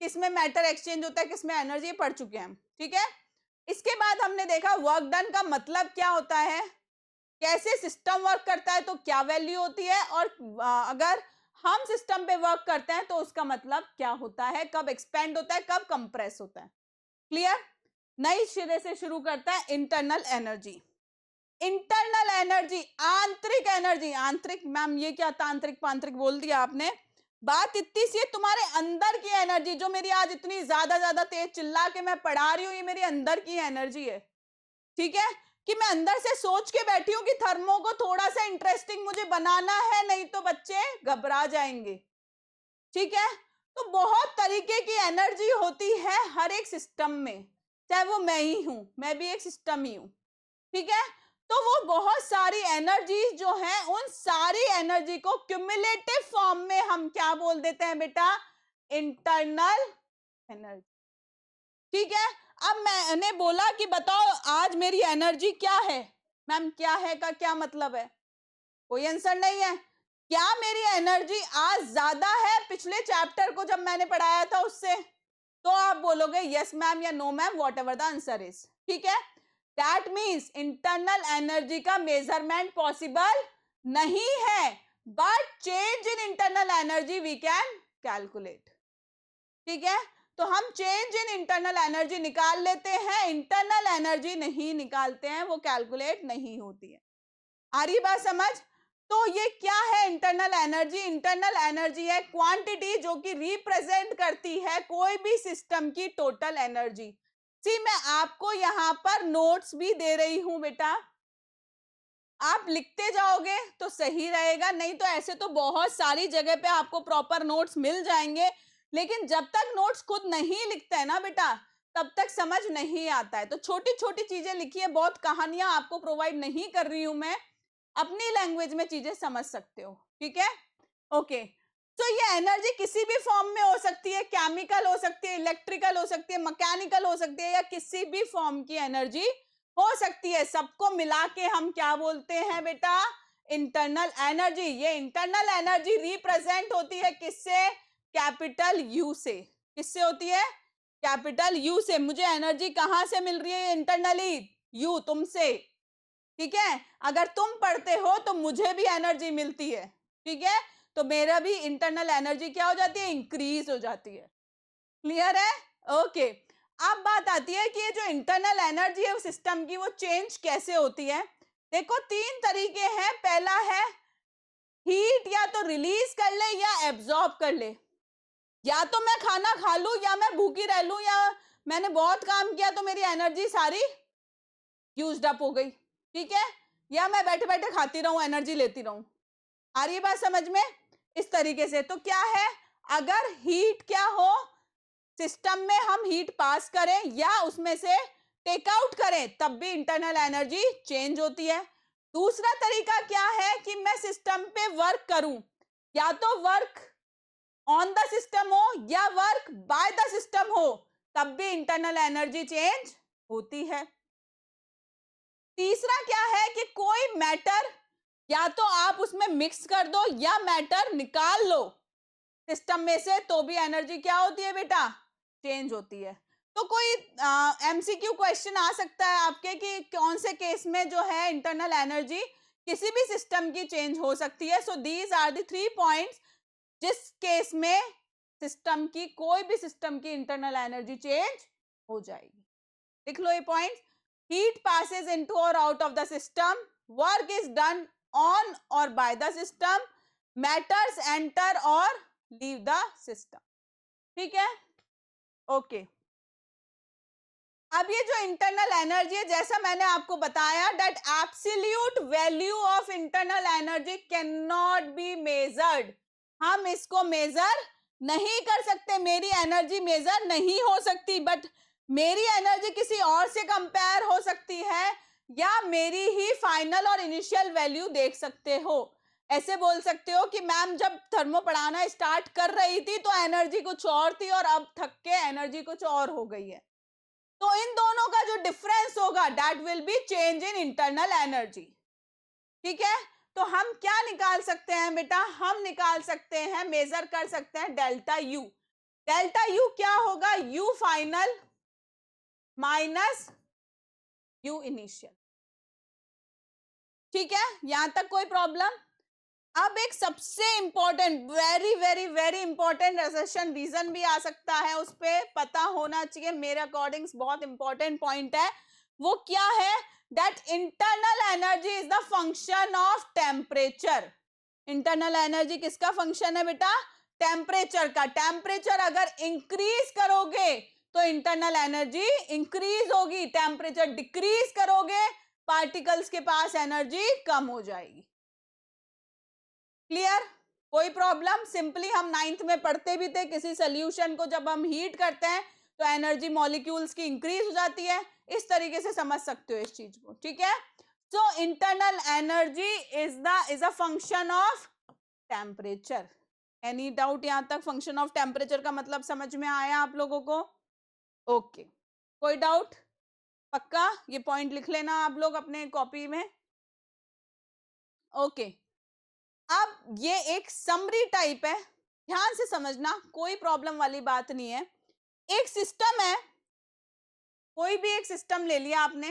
किसमें मैटर एक्सचेंज होता है, किसमें एनर्जी, पढ़ चुके हैं हम, ठीक है। इसके बाद हमने देखा वर्क डन का मतलब क्या होता है, कैसे सिस्टम वर्क करता है, तो क्या वैल्यू होती है, और अगर हम सिस्टम पे वर्क करते हैं तो उसका मतलब क्या होता है, कब एक्सपेंड होता है, कब कंप्रेस होता है। क्लियर? नई सिरे से शुरू करता है इंटरनल एनर्जी। इंटरनल एनर्जी, आंतरिक एनर्जी। आंतरिक मैम ये क्या तांत्रिक पांत्रिक बोल दिया आपने, बात इतनी सी है, तुम्हारे अंदर की एनर्जी जो मेरी आज इतनी ज्यादा तेज चिल्ला के मैं पढ़ा रही हूँ, ये मेरी अंदर की एनर्जी है, ठीक है। कि मैं अंदर से सोच के बैठी हूं कि थर्मो को थोड़ा सा इंटरेस्टिंग मुझे बनाना है, नहीं तो बच्चे घबरा जाएंगे, ठीक है। तो बहुत तरीके की एनर्जी होती है हर एक सिस्टम में, चाहे वो मैं ही हूं, मैं भी एक सिस्टम ही हूं, ठीक है। तो वो बहुत सारी एनर्जी जो है, उन सारी एनर्जी को क्यूमुलेटिव फॉर्म में हम क्या बोल देते हैं बेटा? इंटरनल एनर्जी, ठीक है। अब मैंने बोला कि बताओ आज मेरी एनर्जी क्या है। मैम क्या है का क्या मतलब है? कोई आंसर नहीं है। क्या मेरी एनर्जी आज ज्यादा है पिछले चैप्टर को जब मैंने पढ़ाया था उससे? तो आप बोलोगे यस मैम या no ma'am, whatever the answer is, ठीक है। दैट मीन्स इंटरनल एनर्जी का मेजरमेंट पॉसिबल नहीं है, but change in internal energy we can calculate, ठीक है। तो हम चेंज इन इंटरनल एनर्जी निकाल लेते हैं, इंटरनल एनर्जी नहीं निकालते हैं, वो कैलकुलेट नहीं होती है। आ रही बात समझ? तो ये क्या है इंटरनल एनर्जी? इंटरनल एनर्जी है क्वांटिटी जो कि रिप्रेजेंट करती है कोई भी सिस्टम की टोटल एनर्जी। सी मैं आपको यहां पर नोट्स भी दे रही हूं बेटा, आप लिखते जाओगे तो सही रहेगा, नहीं तो ऐसे तो बहुत सारी जगह पे आपको प्रॉपर नोट्स मिल जाएंगे, लेकिन जब तक नोट्स खुद नहीं लिखते हैं ना बेटा, तब तक समझ नहीं आता है। तो छोटी छोटी चीजें लिखिए, बहुत कहानियां आपको प्रोवाइड नहीं कर रही हूं मैं, अपनी लैंग्वेज में चीजें समझ सकते हो, ठीक है। ओके। तो ये एनर्जी किसी भी फॉर्म में हो सकती है, केमिकल हो सकती है, इलेक्ट्रिकल हो सकती है, मैकेनिकल हो सकती है, या किसी भी फॉर्म की एनर्जी हो सकती है। सबको मिला के हम क्या बोलते हैं बेटा? Internal energy. ये इंटरनल एनर्जी रिप्रेजेंट होती है किससे? कैपिटल यू से। किससे होती है? कैपिटल यू से। मुझे एनर्जी कहां से मिल रही है इंटरनली? यू, तुमसे, ठीक है। अगर तुम पढ़ते हो तो मुझे भी एनर्जी मिलती है, ठीक है। तो मेरा भी इंटरनल एनर्जी क्या हो जाती है? इंक्रीज हो जाती है। क्लियर है? ओके। अब बात आती है कि ये जो इंटरनल एनर्जी है सिस्टम की, वो चेंज कैसे होती है। देखो तीन तरीके हैं, पहला है हीट या तो रिलीज कर ले या एब्जॉर्ब कर ले। या तो मैं खाना खा लूं या मैं भूखी रह लूं, या मैंने बहुत काम किया तो मेरी एनर्जी सारी यूज्ड अप हो गई, ठीक है। या मैं बैठे बैठे खाती रहूं, एनर्जी लेती रहूं। आ रही है बात समझ में? इस तरीके से। तो क्या है, अगर हीट क्या हो, सिस्टम में हम हीट पास करें या उसमें से टेक आउट करें, तब भी इंटरनल एनर्जी चेंज होती है। दूसरा तरीका क्या है कि मैं सिस्टम पे वर्क करूं, या तो वर्क ऑन द सिस्टम हो या वर्क बाय द सिस्टम हो, तब भी इंटरनल एनर्जी चेंज होती है। तीसरा क्या है कि कोई मैटर या तो आप उसमें मिक्स कर दो या मैटर निकाल लो सिस्टम में से, तो भी एनर्जी क्या होती है बेटा, चेंज होती है। तो कोई एमसीक्यू क्वेश्चन आ सकता है आपके कि कौन से केस में जो है इंटरनल एनर्जी किसी भी सिस्टम की चेंज हो सकती है। So these are the 3 points जिस केस में सिस्टम की, कोई भी सिस्टम की इंटरनल एनर्जी चेंज हो जाएगी। लिख लो ये पॉइंट। हीट पासेस इनटू और out of the system, work is done on और by the system, matters enter और लीव द सिस्टम। ठीक है, ओके। अब ये जो इंटरनल एनर्जी है, जैसा मैंने आपको बताया that absolute value of internal energy can not be measured. हम इसको मेजर नहीं कर सकते, मेरी एनर्जी मेजर नहीं हो सकती, बट मेरी एनर्जी किसी और से कंपेयर हो सकती है, या मेरी ही फाइनल और इनिशियल वैल्यू देख सकते हो। ऐसे बोल सकते हो कि मैम जब थर्मो पढ़ाना स्टार्ट कर रही थी तो एनर्जी कुछ और थी और अब थक के एनर्जी कुछ और हो गई है। तो इन दोनों का जो डिफरेंस होगा that will be change in internal energy. ठीक है, तो हम क्या निकाल सकते हैं बेटा, हम निकाल सकते हैं, मेजर कर सकते हैं डेल्टा यू। डेल्टा यू क्या होगा, U final minus U initial. ठीक है, यहां तक कोई प्रॉब्लम। अब एक सबसे important, very very very important assertion reason भी आ सकता है, उस पर पता होना चाहिए, मेरे अकॉर्डिंग बहुत इंपॉर्टेंट पॉइंट है। वो क्या है, that internal energy is the function of temperature. Internal energy किसका फंक्शन है बेटा, टेम्परेचर का। टेम्परेचर अगर इंक्रीज करोगे तो इंटरनल एनर्जी इंक्रीज होगी, टेम्परेचर डिक्रीज करोगे पार्टिकल्स के पास एनर्जी कम हो जाएगी। क्लियर, कोई प्रॉब्लम। सिंपली हम 9th में पढ़ते भी थे, किसी सोल्यूशन को जब हम हीट करते हैं तो एनर्जी मॉलिक्यूल्स की इंक्रीज हो जाती है, इस तरीके से समझ सकते हो इस चीज को। ठीक है, so internal energy is a function of temperature. Any doubt यहां तक, फंक्शन ऑफ टेम्परेचर का मतलब समझ में आया आप लोगों को? ओके, कोई डाउट? पक्का ये पॉइंट लिख लेना आप लोग अपने कॉपी में। ओके, अब ये एक समरी टाइप है, ध्यान से समझना, कोई प्रॉब्लम वाली बात नहीं है। एक सिस्टम है, कोई भी एक सिस्टम ले लिया आपने,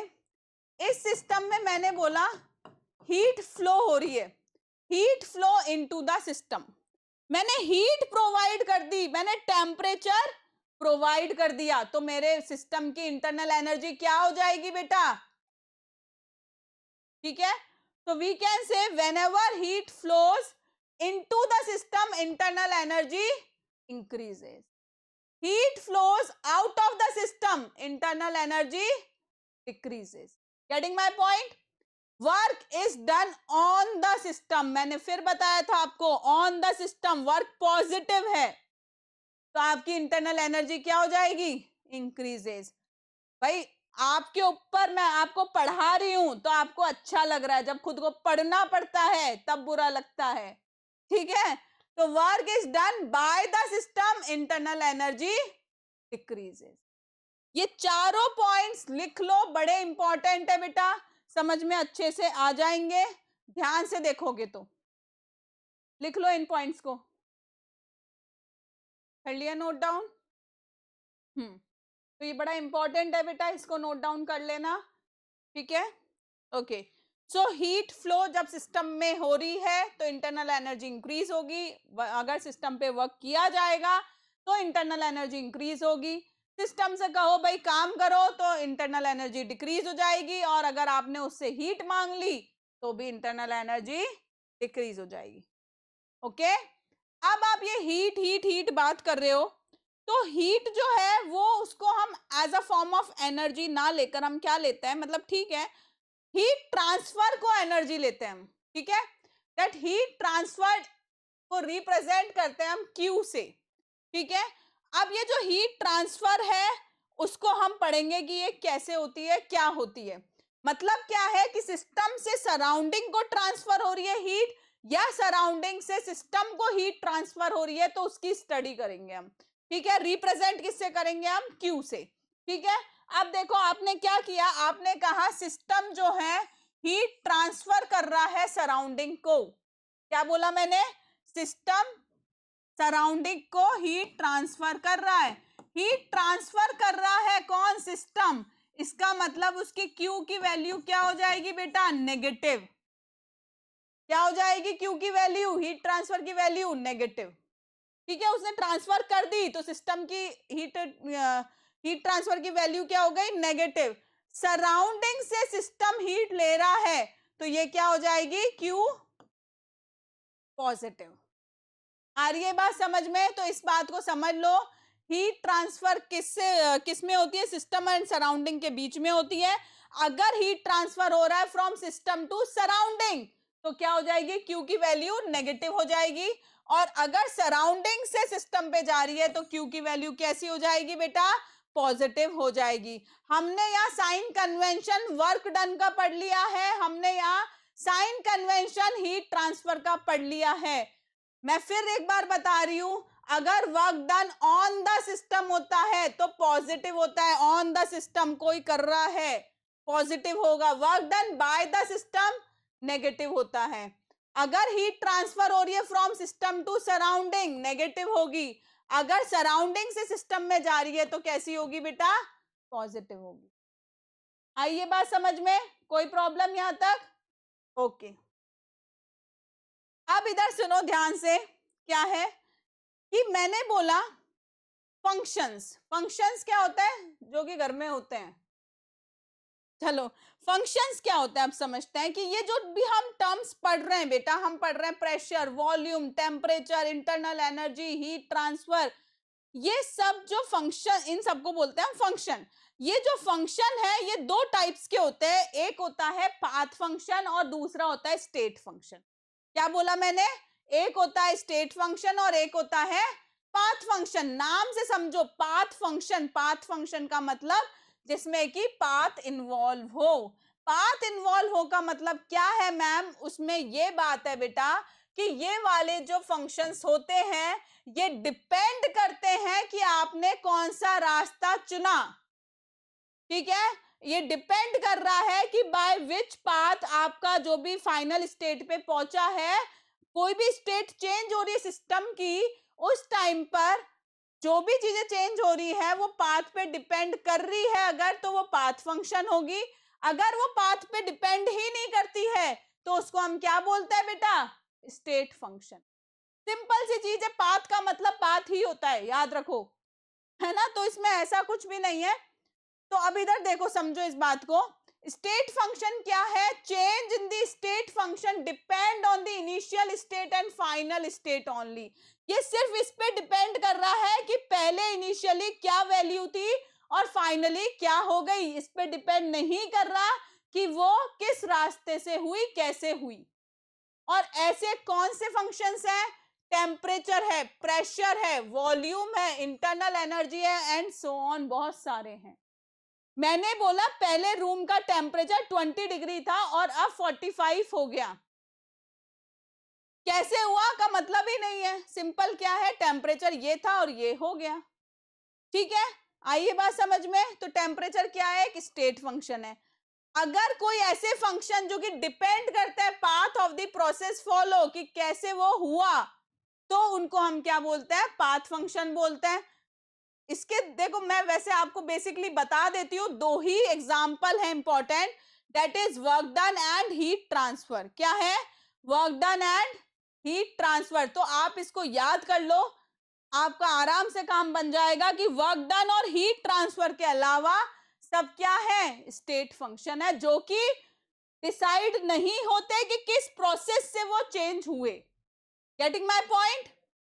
इस सिस्टम में मैंने बोला हीट फ्लो हो रही है, heat flow into the system. मैंने हीट प्रोवाइड कर दी, मैंने टेम्परेचर प्रोवाइड कर दिया, तो मेरे सिस्टम की इंटरनल एनर्जी क्या हो जाएगी बेटा? ठीक है, so we can say whenever heat flows into the system, internal energy increases. Heat flows out of the system, internal energy decreases. Getting my point? Work is done on the system. मैंने फिर बताया था आपको, on the system, work positive है, तो आपकी internal energy क्या हो जाएगी? इंक्रीजेस। भाई आपके ऊपर, मैं आपको पढ़ा रही हूं तो आपको अच्छा लग रहा है, जब खुद को पढ़ना पड़ता है तब बुरा लगता है। ठीक है, तो work is done by the system, internal energy decreases. ये चारों पॉइंट्स लिख लो, बड़े इंपॉर्टेंट है बेटा, समझ में अच्छे से आ जाएंगे, ध्यान से देखोगे तो। लिख लो इन पॉइंट्स को, कर लिया नोट डाउन? तो ये बड़ा इंपॉर्टेंट है बेटा, इसको नोट डाउन कर लेना। ठीक है, ओके। सो हीट फ्लो जब सिस्टम में हो रही है तो इंटरनल एनर्जी इंक्रीज होगी, अगर सिस्टम पे वर्क किया जाएगा तो इंटरनल एनर्जी इंक्रीज होगी। सिस्टम से कहो भाई काम करो तो इंटरनल एनर्जी डिक्रीज हो जाएगी, और अगर आपने उससे हीट मांग ली तो भी इंटरनल एनर्जी डिक्रीज हो जाएगी। ओके, अब आप ये हीट हीट हीट बात कर रहे हो, तो हीट जो है वो उसको हम as a form of energy ना लेकर हम क्या लेते हैं, मतलब ठीक है, हीट ट्रांसफर को एनर्जी लेते हैं हम। ठीक है, दैट हीट ट्रांसफर को रिप्रेजेंट करते हैं हम क्यू से। ठीक है। अब ये जो हीट ट्रांसफर है उसको हम पढ़ेंगे कि ये कैसे होती है, क्या होती है। मतलब क्या है कि सिस्टम से सराउंडिंग को ट्रांसफर हो रही है हीट, या सराउंडिंग से सिस्टम को हीट ट्रांसफर हो रही है, तो उसकी स्टडी करेंगे हम। ठीक है, रिप्रेजेंट किससे करेंगे हम, क्यू से। ठीक है। अब देखो आपने क्या किया, आपने कहा सिस्टम जो है हीट ट्रांसफर कर रहा है सराउंडिंग को। क्या बोला मैंने, सिस्टम सराउंडिंग को हीट ट्रांसफर कर रहा है। हीट ट्रांसफर कर रहा है कौन, सिस्टम। इसका मतलब उसकी क्यू की वैल्यू क्या हो जाएगी बेटा, नेगेटिव। क्या हो जाएगी क्यू की वैल्यू, हीट ट्रांसफर की वैल्यू नेगेटिव। ठीक है, उसने ट्रांसफर कर दी तो सिस्टम की हीट ट्रांसफर की वैल्यू क्या हो गई, नेगेटिव। सराउंडिंग से सिस्टम हीट ले रहा है तो ये क्या हो जाएगी, क्यू पॉजिटिव। आ रही है बात समझ में, तो इस बात को समझ लो। हीट ट्रांसफर किस में होती है, सिस्टम एंड सराउंडिंग के बीच में होती है। अगर हीट ट्रांसफर हो रहा है फ्रॉम सिस्टम टू सराउंडिंग तो क्या हो जाएगी, क्यू की वैल्यू नेगेटिव हो जाएगी। और अगर सराउंडिंग से सिस्टम पे जा रही है तो क्यू की वैल्यू कैसी हो जाएगी बेटा, पॉजिटिव हो जाएगी। हमने यहाँ साइन कन्वेंशन वर्क डन का पढ़ लिया है, हमने यहाँ साइन कन्वेंशन हीट ट्रांसफर का पढ़ लिया है। मैं फिर एक बार बता रही हूं, अगर work done on the system होता है तो पॉजिटिव होता है, ऑन द सिस्टम कोई कर रहा है पॉजिटिव होगा, work done by the system negative होता है। अगर हीट ट्रांसफर हो रही है from system to surrounding negative होगी, अगर सराउंडिंग से सिस्टम में जा रही है तो कैसी होगी बेटा, पॉजिटिव होगी। आई ये बात समझ में, कोई प्रॉब्लम यहां तक, ओके। अब इधर सुनो ध्यान से, क्या है कि मैंने बोला फंक्शंस। फंक्शंस क्या होता है, जो कि घर में होते हैं। चलो फंक्शंस क्या होता है अब समझते हैं कि ये जो भी हम टर्म्स पढ़ रहे हैं बेटा, हम पढ़ रहे हैं pressure, volume, temperature, internal energy, heat transfer, ये सब जो फंक्शन, इन सबको बोलते हैं फंक्शन। ये जो फंक्शन है ये दो टाइप्स के होते हैं, एक होता है पाथ फंक्शन और दूसरा होता है स्टेट फंक्शन। क्या बोला मैंने, एक होता है स्टेट फंक्शन और एक होता है पाथ फंक्शन। नाम से समझो, पाथ फंक्शन, पाथ फंक्शन का मतलब जिसमें कि पाथ इन्वॉल्व हो। पाथ इन्वॉल्व हो का मतलब क्या है मैम, उसमें ये बात है बेटा कि ये वाले जो फंक्शंस होते हैं ये डिपेंड करते हैं कि आपने कौन सा रास्ता चुना। ठीक है, ये डिपेंड कर रहा है कि बाय विच पाथ आपका जो भी फाइनल स्टेट पे पहुंचा है, कोई भी स्टेट चेंज हो रही है सिस्टम की, उस टाइम पर जो भी चीजें चेंज हो रही है वो पाथ पे डिपेंड कर रही है अगर, तो वो पाथ फंक्शन होगी। अगर वो पाथ पे डिपेंड ही नहीं करती है तो उसको हम क्या बोलते हैं बेटा, स्टेट फंक्शन। सिंपल सी चीज है, पाथ का मतलब पाथ ही होता है, याद रखो, है ना। तो इसमें ऐसा कुछ भी नहीं है। तो अब इधर देखो, समझो इस बात को। स्टेट फंक्शन क्या है, change in the state function depend on the initial state and final state only. ये सिर्फ इस पे डिपेंड कर रहा है कि पहले इनिशियली क्या वैल्यू थी और फाइनली क्या हो गई, इस पे डिपेंड नहीं कर रहा कि वो किस रास्ते से हुई, कैसे हुई। और ऐसे कौन से फंक्शंस हैं, टेम्परेचर है, प्रेशर है, वॉल्यूम है, इंटरनल एनर्जी है एंड सो ऑन, बहुत सारे हैं। मैंने बोला पहले रूम का टेम्परेचर 20 डिग्री था और अब 45 हो गया, कैसे हुआ का मतलब ही नहीं है। सिंपल क्या है, टेम्परेचर ये था और ये हो गया। ठीक है, आइए बात समझ में। तो टेम्परेचर क्या है, एक स्टेट फंक्शन है। अगर कोई ऐसे फंक्शन जो कि डिपेंड करता है path of the process follow, कि कैसे वो हुआ, तो उनको हम क्या बोलते हैं, पाथ फंक्शन बोलते हैं। इसके देखो, मैं वैसे आपको बेसिकली बता देती हूँ, दो ही एग्जाम्पल है important, that is work done and heat transfer. क्या है, work done and heat transfer. तो आप इसको याद कर लो, आपका आराम से काम बन जाएगा कि वर्क डन और हीट ट्रांसफर के अलावा सब क्या है, स्टेट फंक्शन है, जो कि डिसाइड नहीं होते कि किस प्रोसेस से वो चेंज हुए। Getting my point.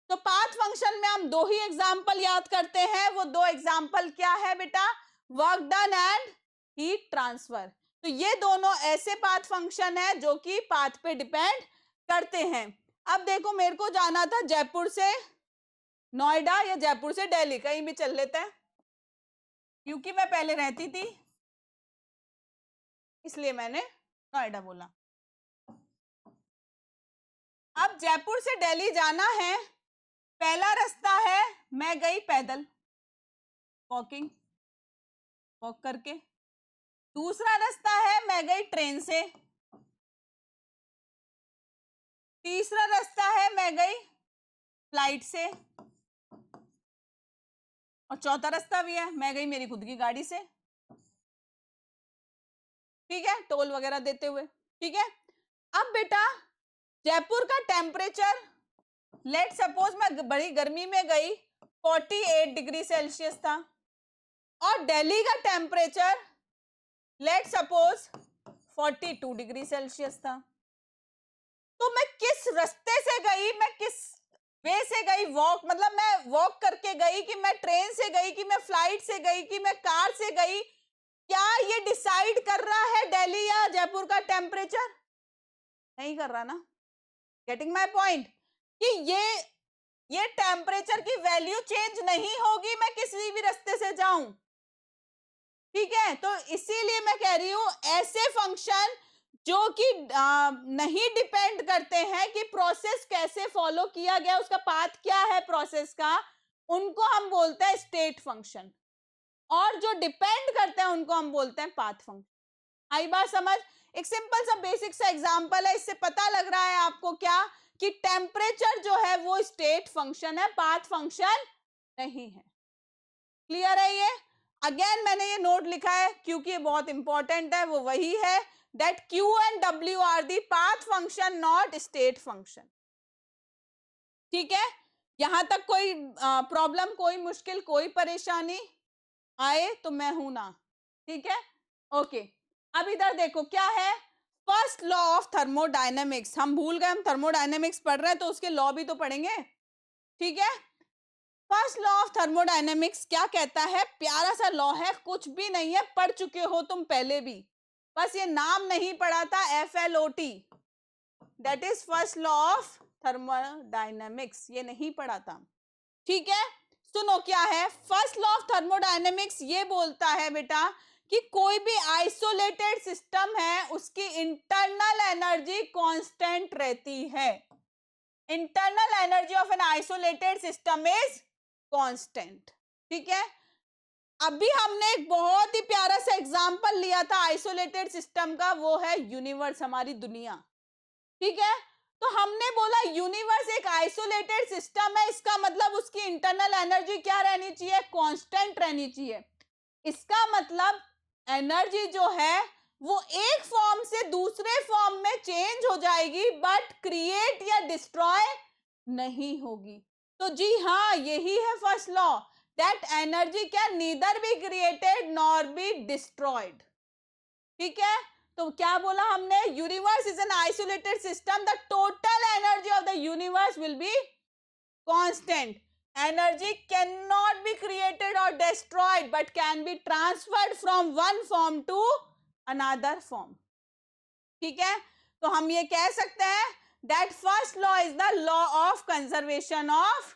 तो पाथ फंक्शन में हम दो ही एग्जाम्पल याद करते हैं, वो दो एग्जाम्पल क्या है बेटा, work done and heat transfer. तो ये दोनों ऐसे पाथ फंक्शन है जो कि पाथ पे डिपेंड करते हैं। अब देखो, मेरे को जाना था जयपुर से नोएडा या जयपुर से दिल्ली कहीं भी चल लेते हैं, क्योंकि मैं पहले रहती थी इसलिए मैंने नोएडा बोला। अब जयपुर से दिल्ली जाना है, पहला रास्ता है मैं गई पैदल, वॉकिंग, वॉक करके। दूसरा रास्ता है मैं गई ट्रेन से। तीसरा रास्ता है मैं गई फ्लाइट से। और चौथा रास्ता भी है, मैं गई मेरी खुद की गाड़ी से, ठीक है, टोल वगैरह देते हुए, ठीक है। अब बेटा जयपुर का टेम्परेचर, लेट सपोज मैं बड़ी गर्मी में गई, 48 डिग्री सेल्सियस था, और दिल्ली का temperature let suppose 42 degree Celsius था। तो मैं किस रास्ते से गई, मैं किस वे से गई, वॉक मतलब मैं वॉक करके गई कि मैं ट्रेन से गई कि मैं फ्लाइट से गई कि मैं कार से गई, क्या ये डिसाइड कर रहा है दिल्ली या जयपुर का टेम्परेचर? नहीं कर रहा ना। गेटिंग माय पॉइंट कि ये टेम्परेचर की वैल्यू चेंज नहीं होगी मैं किसी भी रास्ते से जाऊं, ठीक है। तो इसीलिए मैं कह रही हूं ऐसे फंक्शन जो कि नहीं डिपेंड करते हैं कि प्रोसेस कैसे फॉलो किया गया, उसका पाथ क्या है प्रोसेस का, उनको हम बोलते हैं स्टेट फंक्शन, और जो डिपेंड करते हैं उनको हम बोलते हैं पाथ फंक्शन। आई बात समझ? एक सिंपल सा बेसिक सा एग्जांपल है, इससे पता लग रहा है आपको क्या कि टेम्परेचर जो है वो स्टेट फंक्शन है, पाथ फंक्शन नहीं है। क्लियर है ये? अगेन मैंने ये नोट लिखा है क्योंकि ये बहुत इंपॉर्टेंट है, वो वही है that Q and W are the path function not state function। ठीक है, यहां तक कोई प्रॉब्लम, कोई मुश्किल, कोई परेशानी आए तो मैं हूं ना, ठीक है, ओके। अब इधर देखो क्या है, फर्स्ट लॉ ऑफ थर्मोडायनेमिक्स। हम भूल गए, हम थर्मोडायनेमिक्स पढ़ रहे हैं तो उसके लॉ भी तो पढ़ेंगे, ठीक है। फर्स्ट लॉ ऑफ थर्मोडायनेमिक्स क्या कहता है, प्यारा सा लॉ है, कुछ भी नहीं है, पढ़ चुके हो तुम पहले भी, बस ये नाम नहीं पढ़ा था, FLOT, that is first law of thermodynamics, ये नहीं पढ़ा था, ठीक है। सुनो क्या है फर्स्ट लॉ ऑफ थर्मोडायनेमिक्स, ये बोलता है बेटा कि कोई भी आइसोलेटेड सिस्टम है उसकी इंटरनल एनर्जी कांस्टेंट रहती है। Internal energy of an isolated system is constant, ठीक है। अभी हमने एक बहुत ही प्यारा सा एग्जांपल लिया था आइसोलेटेड सिस्टम का, वो है यूनिवर्स, हमारी दुनिया, ठीक है। तो हमने बोला यूनिवर्स एक आइसोलेटेड सिस्टम है, इसका मतलब उसकी इंटरनल एनर्जी क्या रहनी चाहिए, कांस्टेंट रहनी चाहिए। इसका मतलब एनर्जी जो है वो एक फॉर्म से दूसरे फॉर्म में चेंज हो जाएगी, बट क्रिएट या डिस्ट्रॉय नहीं होगी। तो जी हाँ, यही है first law, that energy can neither be created nor be destroyed, ठीक है। तो क्या बोला हमने, universe is an isolated system, the total energy of the universe will be constant, energy cannot be created or destroyed but can be transferred from one form to another form, ठीक है। तो हम ये कह सकते हैं that first law is the law of conservation of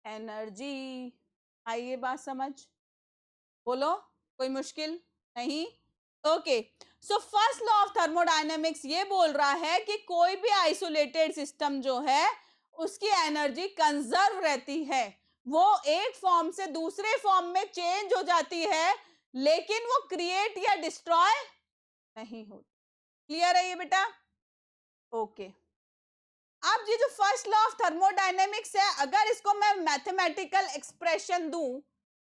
energy। आइए बात समझ, बोलो कोई मुश्किल नहीं, okay. So first law of thermodynamics ये बोल रहा है कि कोई भी आइसोलेटेड सिस्टम जो है उसकी एनर्जी कंजर्व रहती है, वो एक फॉर्म से दूसरे फॉर्म में चेंज हो जाती है, लेकिन वो क्रिएट या डिस्ट्रॉय नहीं होती। क्लियर है ये बेटा? ओके। अब ये जो फर्स्ट लॉ ऑफ थर्मोडायनेमिक्स है, अगर इसको मैं मैथमेटिकल एक्सप्रेशन दूं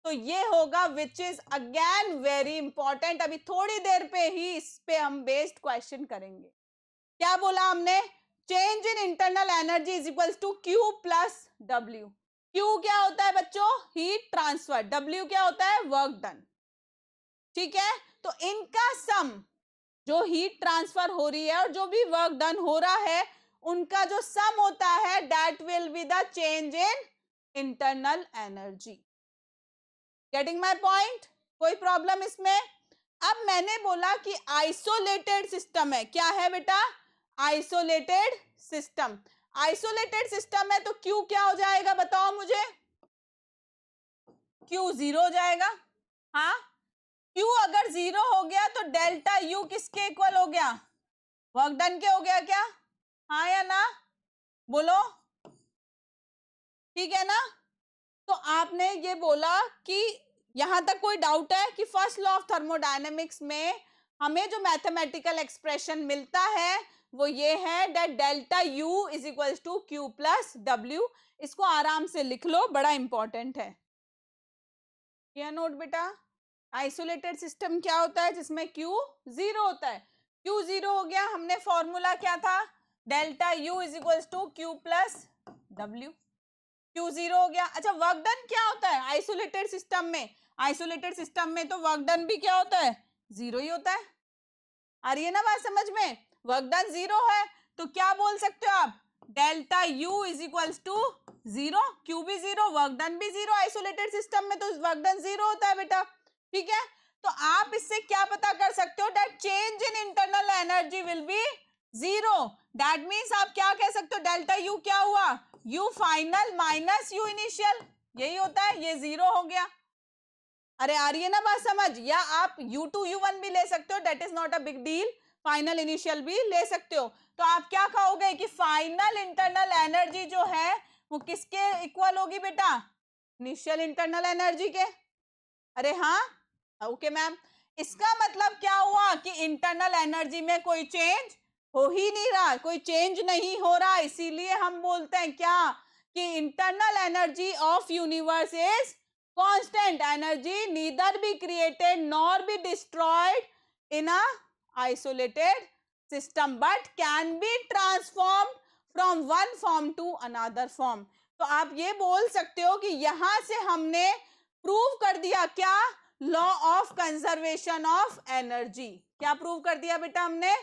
तो ये होगा, which is again very important. अभी थोड़ी देर पे ही इस पे हम बेस्ड क्वेश्चन करेंगे। क्या बोला हमने, change in internal energy is equal to Q plus W। Q क्या होता है बच्चों, हीट ट्रांसफर, W क्या होता है, वर्क डन, ठीक है। तो इनका सम, जो हीट ट्रांसफर हो रही है और जो भी वर्क डन हो रहा है, उनका जो सम होता है, that will be the change in internal energy. Getting my point? कोई प्रॉब्लम इसमें? अब मैंने बोला कि आइसोलेटेड सिस्टम है, क्या है बेटा, आइसोलेटेड सिस्टम। आइसोलेटेड सिस्टम है तो Q क्या हो जाएगा बताओ मुझे, क्यू जीरो हो जाएगा। हाँ, क्यू अगर जीरो हो गया तो डेल्टा यू किसके इक्वल हो गया? वर्क डन के हो गया क्या? हाँ या ना? बोलो, ठीक है ना? तो आपने ये बोला कि यहां तक कोई डाउट है कि फर्स्ट लॉ ऑफ थर्मोडायनेमिक्स में हमें जो मैथमेटिकल एक्सप्रेशन मिलता है वो ये है that delta U is equal to Q plus W. इसको आराम से लिख लो, बड़ा इंपॉर्टेंट है। क्या नोट बेटा? आइसोलेटेड सिस्टम क्या होता है? जिसमें क्यू जीरो होता है। क्यू जीरो हो गया, हमने फॉर्मूला क्या था? Delta U is equal to Q plus W. Q zero हो गया। अच्छा, वर्क डन क्या होता है आइसोलेटेड सिस्टम में? आइसोलेटेड सिस्टम में तो वर्क डन भी क्या होता है? जीरो ही होता है। आ रही है ना बात समझ में? वर्क डन जीरो है तो क्या बोल सकते हो आप? Delta U is equal to zero, Q भी जीरो, वर्क डन भी जीरो। आइसोलेटेड सिस्टम में तो वर्क डन जीरो होता है बेटा, ठीक है? तो आप इससे क्या पता कर सकते हो? That change in internal energy will B zero. That means आप क्या कह सकते हो? डेल्टा यू क्या हुआ? You final minus U initial, यही होता है, ये जीरो हो गया। अरे आ रही है ना बात समझ? या आप u2 u1 भी ले सकते हो, that is not a big deal. Final initial भी ले सकते हो। तो आप क्या कहोगे कि फाइनल इंटरनल एनर्जी जो है वो किसके इक्वल होगी बेटा? इनिशियल इंटरनल एनर्जी के। अरे हाँ, ओके मैम। इसका मतलब क्या हुआ कि इंटरनल एनर्जी में कोई चेंज हो ही नहीं रहा, कोई चेंज नहीं हो रहा। इसीलिए हम बोलते हैं क्या कि internal energy of universe is constant. Energy neither be created nor be destroyed in a isolated system but can be transformed from one form to another form. तो आप ये बोल सकते हो कि यहां से हमने प्रूव कर दिया क्या? Law of conservation of energy. क्या प्रूव कर दिया बेटा हमने?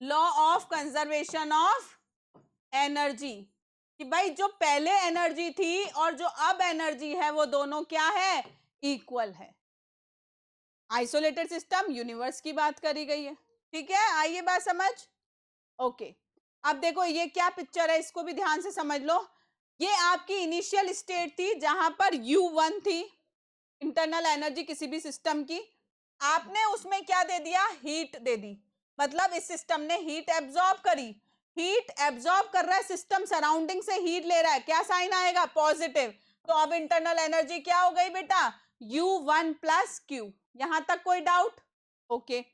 Law of conservation of energy, कि भाई जो पहले एनर्जी थी और जो अब एनर्जी है वो दोनों क्या है? इक्वल है। आइसोलेटेड सिस्टम यूनिवर्स की बात करी गई है, ठीक है? आइए बात समझ। ओके, अब देखो ये क्या पिक्चर है, इसको भी ध्यान से समझ लो। ये आपकी इनिशियल स्टेट थी जहां पर U1 थी, इंटरनल एनर्जी किसी भी सिस्टम की। आपने उसमें क्या दे दिया? हीट दे दी। मतलब इस सिस्टम ने हीट एब्जॉर्ब करी। हीट एब्जॉर्ब कर रहा है सिस्टम, सराउंडिंग से हीट ले रहा है, क्या साइन आएगा? पॉजिटिव। तो अब इंटरनल एनर्जी क्या हो गई बेटा? U1 plus Q. यहां तक कोई डाउट? ओके,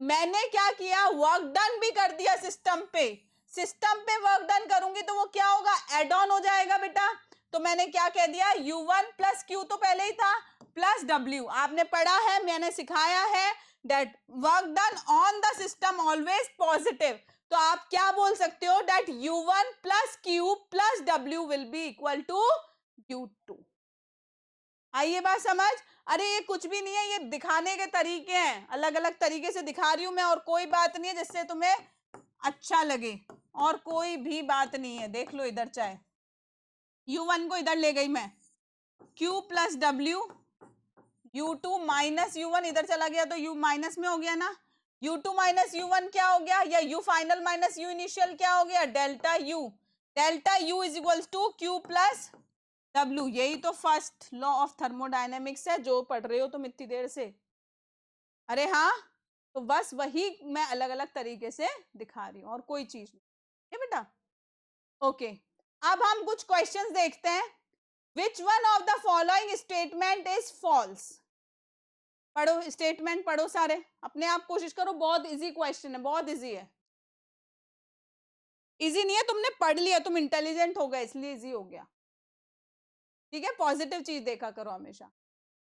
मैंने क्या किया? वर्क डन भी कर दिया सिस्टम पे। सिस्टम पे वर्क डन करूंगी तो वो क्या होगा? एड ऑन हो जाएगा बेटा। तो मैंने क्या कह दिया? U1 प्लस क्यू तो पहले ही था, प्लस W। आपने पढ़ा है, मैंने सिखाया है that work done on the system always positive. तो आप क्या बोल सकते हो? That U1 plus Q plus W will be equal to U2। आइए बात समझ। अरे ये कुछ भी नहीं है, ये दिखाने के तरीके हैं, अलग अलग तरीके से दिखा रही हूं मैं, और कोई बात नहीं है जिससे तुम्हें अच्छा लगे, और कोई भी बात नहीं है। देख लो इधर, चाहे U1 को इधर ले गई मैं, Q plus W, U2 minus U1 इधर चला गया तो U माइनस में हो गया ना। U2 माइनस U1 क्या हो गया? या U final minus U initial क्या हो गया? Delta U। Delta U is equal to Q plus W। यही तो फर्स्ट लॉ ऑफ थर्मोडायनेमिक्स है जो पढ़ रहे हो तुम इतनी देर से। अरे हाँ, तो बस वही मैं अलग अलग तरीके से दिखा रही हूँ, और कोई चीज नहीं है बेटा। ओके, अब हम कुछ क्वेश्चंस देखते हैं। Which one of the following statement is false? पढ़ो स्टेटमेंट, पढ़ो सारे अपने आप, कोशिश करो। बहुत इजी क्वेश्चन है, बहुत इजी है। इजी नहीं है, तुमने पढ़ लिया, तुम इंटेलिजेंट हो गए इसलिए इजी हो गया, ठीक है? पॉजिटिव चीज देखा करो हमेशा।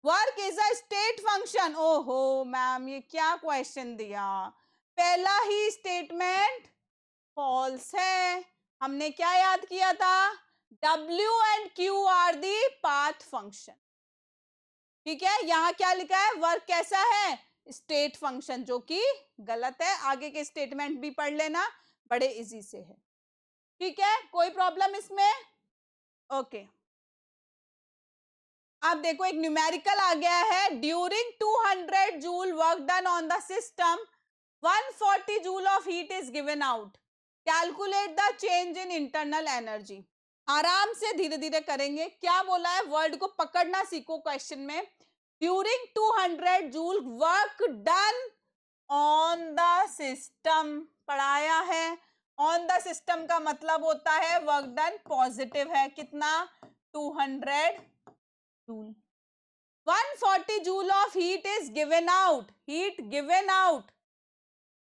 Work is a state function. ओहो मैम, ये क्या क्वेश्चन दिया? पहला ही स्टेटमेंट फॉल्स है। हमने क्या याद किया था? W and Q are the path function, ठीक है? यहां क्या लिखा है? वर्क कैसा है? स्टेट फंक्शन, जो कि गलत है। आगे के स्टेटमेंट भी पढ़ लेना, बड़े इजी से है, ठीक है? कोई प्रॉब्लम इसमें? ओके, अब देखो एक न्यूमेरिकल आ गया है। During 200 joule work done on the system, 140 joule of heat is given out. Calculate the change in internal energy. आराम से धीरे धीरे करेंगे। क्या बोला है, वर्ड को पकड़ना सीखो क्वेश्चन में। During 200 joule work done on the system, पढ़ाया है। ऑन द सिस्टम का मतलब होता है वर्क डन पॉजिटिव है, कितना 200 joule. 140 joule of heat is given out, heat given out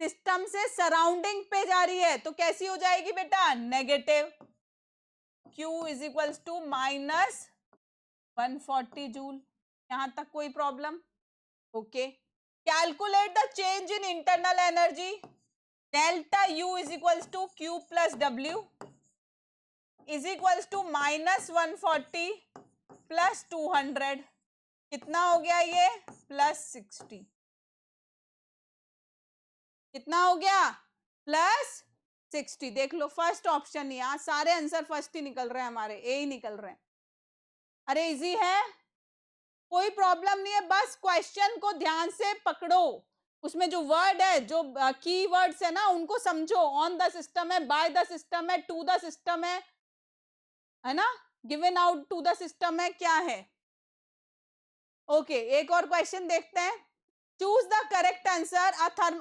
system से सराउंडिंग पे जा रही है, तो कैसी हो जाएगी बेटा, negative. Q is equals to minus 140 joule. यहां तक कोई problem? Okay. Calculate the change in internal energy. Delta U is equals to Q plus W is equals to minus 140 plus 200। कितना हो गया ये, प्लस 60। कितना हो गया, प्लस 60। देख लो फर्स्ट ऑप्शन, यहाँ सारे आंसर फर्स्ट ही निकल रहे हैं हमारे, ए ही निकल रहे हैं। अरे इजी है, कोई प्रॉब्लम नहीं है, बस क्वेश्चन को ध्यान से पकड़ो। उसमें जो वर्ड है, जो की वर्ड्स है ना, उनको समझो। ऑन द सिस्टम है, बाय द सिस्टम है, टू द सिस्टम है ना, given out to the system है, क्या है। ओके, एक और क्वेश्चन देखते हैं। Choose the correct answer.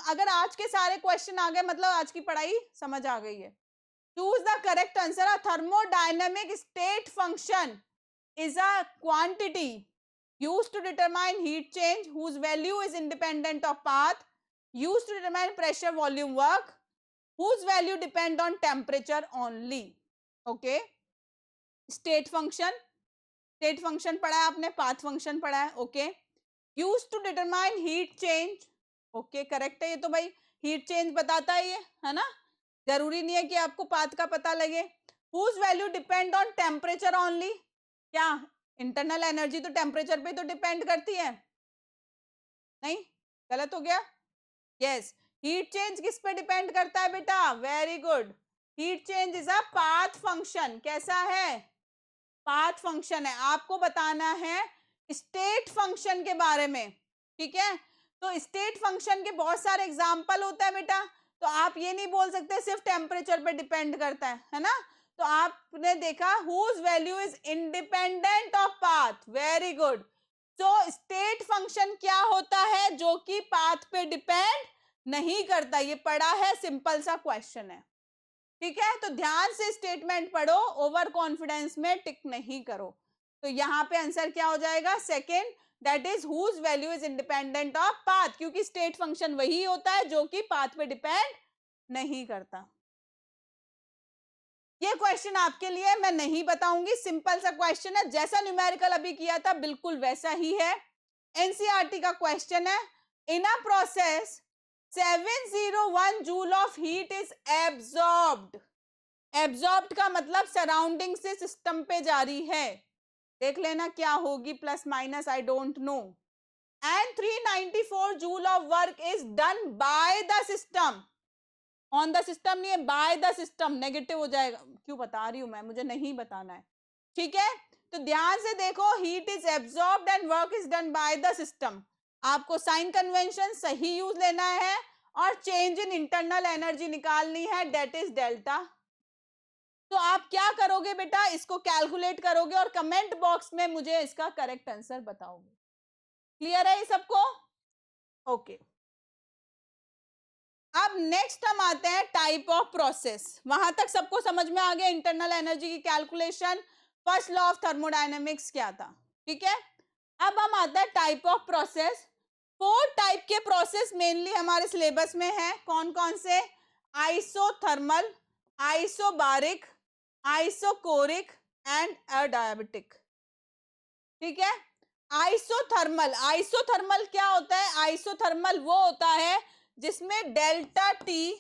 अगर आज के सारे क्वेश्चन आ गए मतलब आज की पढ़ाई समझ आ गई है। Choose the correct answer. A thermodynamic state function is a quantity used to determine heat change whose value is independent of path, used to determine pressure, volume, work, whose value depend on temperature only. Okay, state function, state function पढ़ा है आपने, path function पढ़ा है। Okay, used to determine heat change. Okay, correct है ये तो भाई, heat change बताता है ये, है ना, जरूरी नहीं है कि आपको path का पता लगे। whose value depend on temperature only, क्या इंटरनल एनर्जी तो टेम्परेचर पे तो डिपेंड करती है, नहीं, गलत हो गया। यस, हीट चेंज किस पे डिपेंड करता है बेटा, very good. Heat change is a path function. कैसा है, पाथ फंक्शन है। आपको बताना है स्टेट फंक्शन के बारे में, ठीक है। तो स्टेट फंक्शन के बहुत सारे एग्जाम्पल होता है बेटा, तो आप ये नहीं बोल सकते सिर्फ टेम्परेचर पे डिपेंड करता है ना। तो आपने देखा whose value is independent of path, very good. तो स्टेट फंक्शन क्या होता है, जो कि पाथ पे डिपेंड नहीं करता, ये पढ़ा है, सिंपल सा क्वेश्चन है, ठीक है। तो ध्यान से स्टेटमेंट पढ़ो, ओवर कॉन्फिडेंस में टिक नहीं करो। तो यहाँ पे आंसर क्या हो जाएगा, second, that is whose value is independent of path, क्योंकि स्टेट फंक्शन वही होता है जो कि पाथ पे डिपेंड नहीं करता। ये क्वेश्चन आपके लिए मैं नहीं बताऊंगी, सिंपल सा क्वेश्चन है, जैसा न्यूमेरिकल अभी किया था बिल्कुल वैसा ही है। एनसीईआरटी का क्वेश्चन है, in a process 701 joule of heat is absorbed. Absorbed का मतलब सराउंडिंग से सिस्टम पे जारी है, देख लेना क्या होगी, plus minus I don't know. And 394 joule of work is done by the system. On the system नहीं है, बाय द सिस्टम, नेगेटिव हो जाएगा। क्यों बता रही हूं मैं, मुझे नहीं बताना है, ठीक है। तो ध्यान से देखो, heat is absorbed and work is done by the system. आपको साइन कन्वेंशन सही यूज लेना है और चेंज इन इंटरनल एनर्जी निकालनी है, डेट इज डेल्टा। तो आप क्या करोगे बेटा, इसको कैलकुलेट करोगे और कमेंट बॉक्स में मुझे इसका करेक्ट आंसर बताओगे। क्लियर है ये सबको? ओके, अब नेक्स्ट हम आते हैं टाइप ऑफ प्रोसेस। वहां तक सबको समझ में आ गया, इंटरनल एनर्जी की calculation, first law of thermodynamics क्या था, ठीक है। अब हम आते हैं टाइप ऑफ प्रोसेस। 4 टाइप के प्रोसेस मेनली हमारे सिलेबस में है, कौन कौन से, आइसोथर्मल, आइसोबारिक, आइसोकोरिक एंड अडायाबेटिक, ठीक है। आइसोथर्मल, आइसोथर्मल क्या होता है, आइसोथर्मल वो होता है जिसमें डेल्टा टी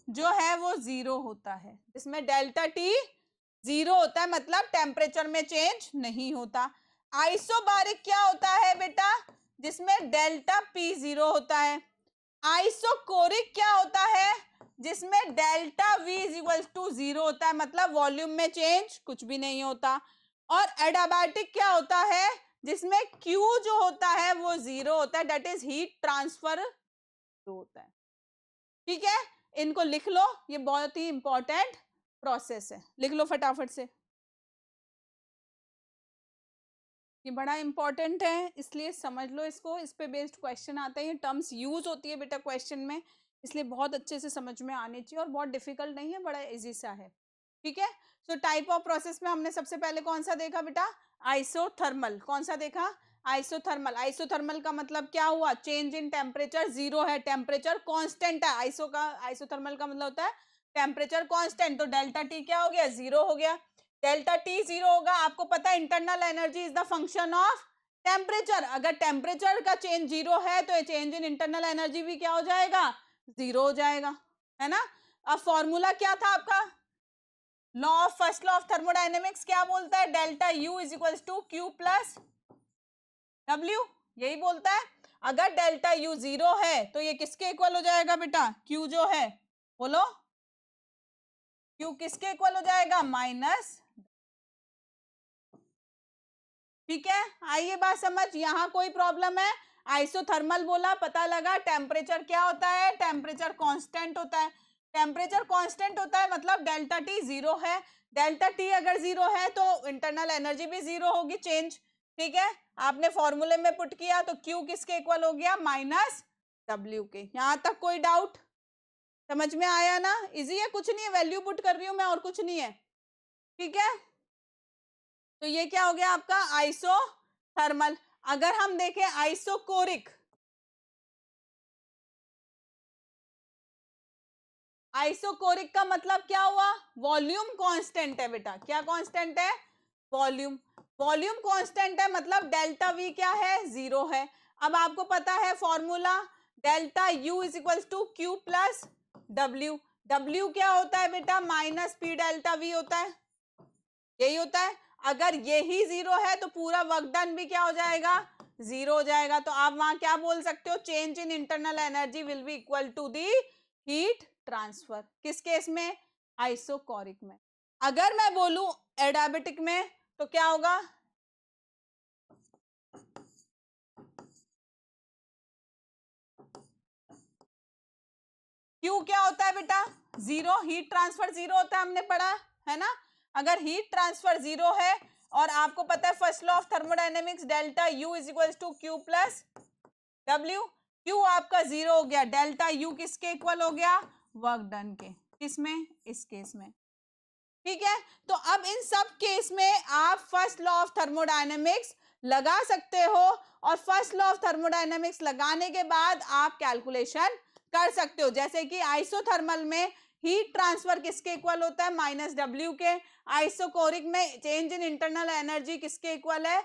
जो है वो 0 होता है, जिसमें डेल्टा टी 0 होता है, मतलब टेम्परेचर में चेंज नहीं होता। आइसोबारिक क्या होता है बेटा, जिसमें डेल्टा पी 0 होता है। आइसोकोरिक क्या होता है, जिसमें delta V is equal to 0 होता है, मतलब वॉल्यूम में चेंज कुछ भी नहीं होता। और एडियाबैटिक क्या होता है, जिसमें Q जो होता है वो 0 होता है, दैट इज हीट ट्रांसफर होता है, ठीक है। इनको लिख लो, ये बहुत ही इंपॉर्टेंट प्रोसेस है, लिख लो फटाफट से। ये बड़ा इंपॉर्टेंट है, इसलिए समझ लो इसको, इस पे बेस्ड क्वेश्चन आते हैं, टर्म्स यूज होती है बेटा क्वेश्चन में, इसलिए बहुत अच्छे से समझ में आने चाहिए और बहुत डिफिकल्ट नहीं है, बड़ा इजी सा है। ठीक है, सो टाइप ऑफ प्रोसेस में हमने सबसे पहले कौन सा देखा बेटा? आइसोथर्मल। कौन सा देखा? आइसोथर्मल। आइसोथर्मल का मतलब क्या हुआ? चेंज इन टेम्परेचर जीरो है, टेम्परेचर कांस्टेंट है। आइसोथर्मल का मतलब होता है टेम्परेचर कांस्टेंट, तो डेल्टा टी क्या हो गया? जीरो हो गया। डेल्टा टी जीरो होगा, आपको पता है internal energy is the function of temperature. अगर टेम्परेचर का चेंज जीरो है तो चेंज इन इंटरनल एनर्जी भी क्या हो जाएगा? जीरो हो जाएगा, है ना। अब फॉर्मूला क्या था आपका? Law of first law of thermodynamics क्या बोलता है? Delta U is equal to Q plus W, यही बोलता है। अगर डेल्टा यू जीरो है तो ये किसके इक्वल हो जाएगा बेटा? क्यू जो है, बोलो, क्यू किसके इक्वल हो जाएगा? माइनस। ठीक है, आइए बात समझ, यहां कोई प्रॉब्लम है? आइसोथर्मल बोला, पता लगा टेम्परेचर क्या होता है? टेम्परेचर कांस्टेंट होता है। टेम्परेचर कांस्टेंट होता है मतलब डेल्टा टी जीरो है। डेल्टा टी अगर जीरो है तो इंटरनल एनर्जी भी जीरो होगी, चेंज। ठीक है, आपने फॉर्मूले में पुट किया तो क्यू किसके इक्वल हो गया? माइनस डब्ल्यू के। यहां तक कोई डाउट? समझ में आया ना? इजी है, कुछ नहीं है, वैल्यू पुट कर रही हूं मैं और कुछ नहीं है। ठीक है, तो ये क्या हो गया आपका? आइसोथर्मल। अगर हम देखें आइसोकोरिक, आइसोकोरिक का मतलब क्या हुआ? वॉल्यूम कांस्टेंट है बेटा। क्या कांस्टेंट है? वॉल्यूम। वॉल्यूम कांस्टेंट है मतलब डेल्टा वी क्या है? जीरो है। अब आपको पता है formula, delta U is equal to Q plus W. W क्या होता है बेटा? माइनस पी डेल्टा वी होता है, यही होता है। अगर यही जीरो है तो पूरा वर्क डन भी क्या हो जाएगा? जीरो हो जाएगा। तो आप वहां क्या बोल सकते हो? Change in internal energy will be equal to the heat transfer. किस केस में? आइसोकोरिक में। अगर मैं बोलूं एडियाबेटिक में तो क्या होगा? क्यू क्या होता है बेटा? जीरो। हीट ट्रांसफर जीरो होता है, हमने पढ़ा है ना। अगर हीट ट्रांसफर जीरो है और आपको पता है first law of thermodynamics, delta U is equal to Q plus W. Q आपका जीरो हो गया, डेल्टा यू किसके इक्वल हो गया? वर्क डन के। किसमें? इस केस में। ठीक है, तो अब इन सब केस में आप फर्स्ट लॉ ऑफ थर्मोडायनेमिक्स लगा सकते हो, और फर्स्ट लॉ ऑफ थर्मोडायनेमिक्स लगाने के बाद आप कैलकुलेशन कर सकते हो। जैसे कि आइसोथर्मल में हीट ट्रांसफर किसके इक्वल होता है? माइनस डब्ल्यू के। आइसोकोरिक में चेंज इन इंटरनल एनर्जी किसके इक्वल है?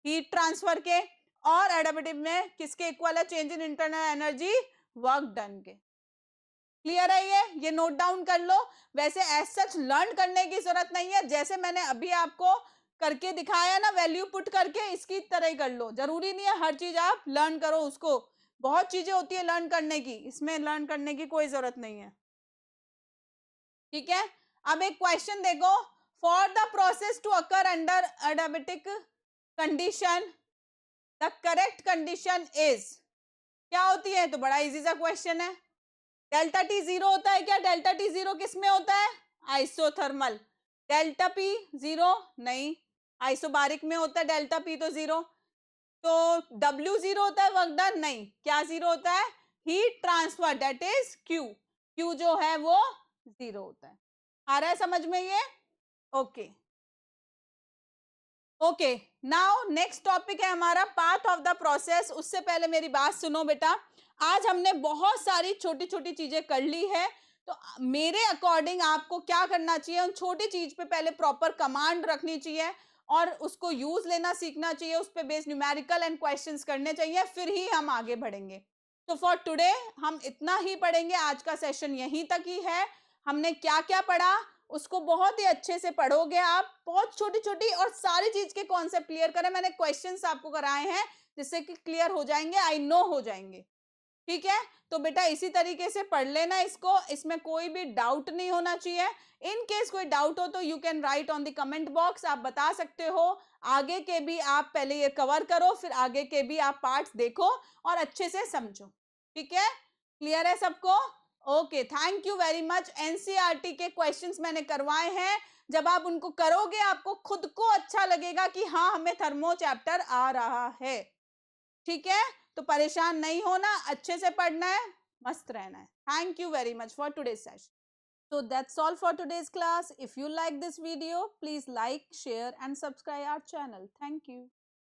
हीट ट्रांसफर के। और एडियाबेटिक में किसके इक्वल है? Change in internal energy work done के। क्लियर है? ये नोट डाउन कर लो। वैसे एज सच लर्न करने की जरूरत नहीं है, जैसे मैंने अभी आपको करके दिखाया ना, वैल्यू पुट करके, इसकी तरह ही कर लो। जरूरी नहीं है हर चीज आप लर्न करो उसको, बहुत चीजें होती है लर्न करने की, इसमें लर्न करने की कोई जरूरत नहीं है। ठीक है, अब एक क्वेश्चन देखो, for the process to occur under adiabatic condition the correct condition is, क्या होती है? तो बड़ा इजी सा क्वेश्चन है। डेल्टा टी जीरो होता है क्या? डेल्टा टी जीरो किस में होता है? आइसोथर्मल। डेल्टा पी जीरो नहीं, आइसोबारिक में होता है डेल्टा पी तो जीरो। तो डब्ल्यू जीरो होता है, वर्क डन नहीं। क्या जीरो होता है? Heat transfer, that is Q. Q जो है वो जीरो होता है। आ रहा है समझ में ये? Okay okay, now next topic है हमारा पाथ ऑफ द प्रोसेस। उससे पहले मेरी बात सुनो बेटा, आज हमने बहुत सारी छोटी छोटी चीजें कर ली है, तो मेरे अकॉर्डिंग आपको क्या करना चाहिए? उन छोटी चीज पे पहले प्रॉपर कमांड रखनी चाहिए और उसको यूज लेना सीखना चाहिए, उस पे बेस्ड न्यूमेरिकल एंड क्वेश्चंस करने चाहिए, फिर ही हम आगे बढ़ेंगे। तो फॉर टुडे हम इतना ही पढ़ेंगे, आज का सेशन यहीं तक ही है। हमने क्या क्या पढ़ा उसको बहुत ही अच्छे से पढ़ोगे आप, बहुत छोटी छोटी और सारी चीज के कॉन्सेप्ट क्लियर करें। मैंने क्वेश्चंस आपको कराए हैं जिससे कि क्लियर हो जाएंगे, आई नो हो जाएंगे। ठीक है, तो बेटा इसी तरीके से पढ़ लेना इसको, इसमें कोई भी डाउट नहीं होना चाहिए। इन केस कोई डाउट हो तो you can write on the comment box, आप बता सकते हो। आगे के भी आप पहले ये कवर करो, फिर आगे के भी आप पार्ट्स देखो और अच्छे से समझो। ठीक है, क्लियर है सबको? Okay, thank you very much. NCERT के क्वेश्चंस मैंने करवाए हैं। जब आप उनको करोगे आपको खुद को अच्छा लगेगा कि हाँ हमें थर्मो चैप्टर आ रहा है। ठीक है, तो परेशान नहीं होना, अच्छे से पढ़ना है, मस्त रहना है। Thank you very much for today's session. So that's all for today's class. If you like this video, please like, share and subscribe our channel. Thank you.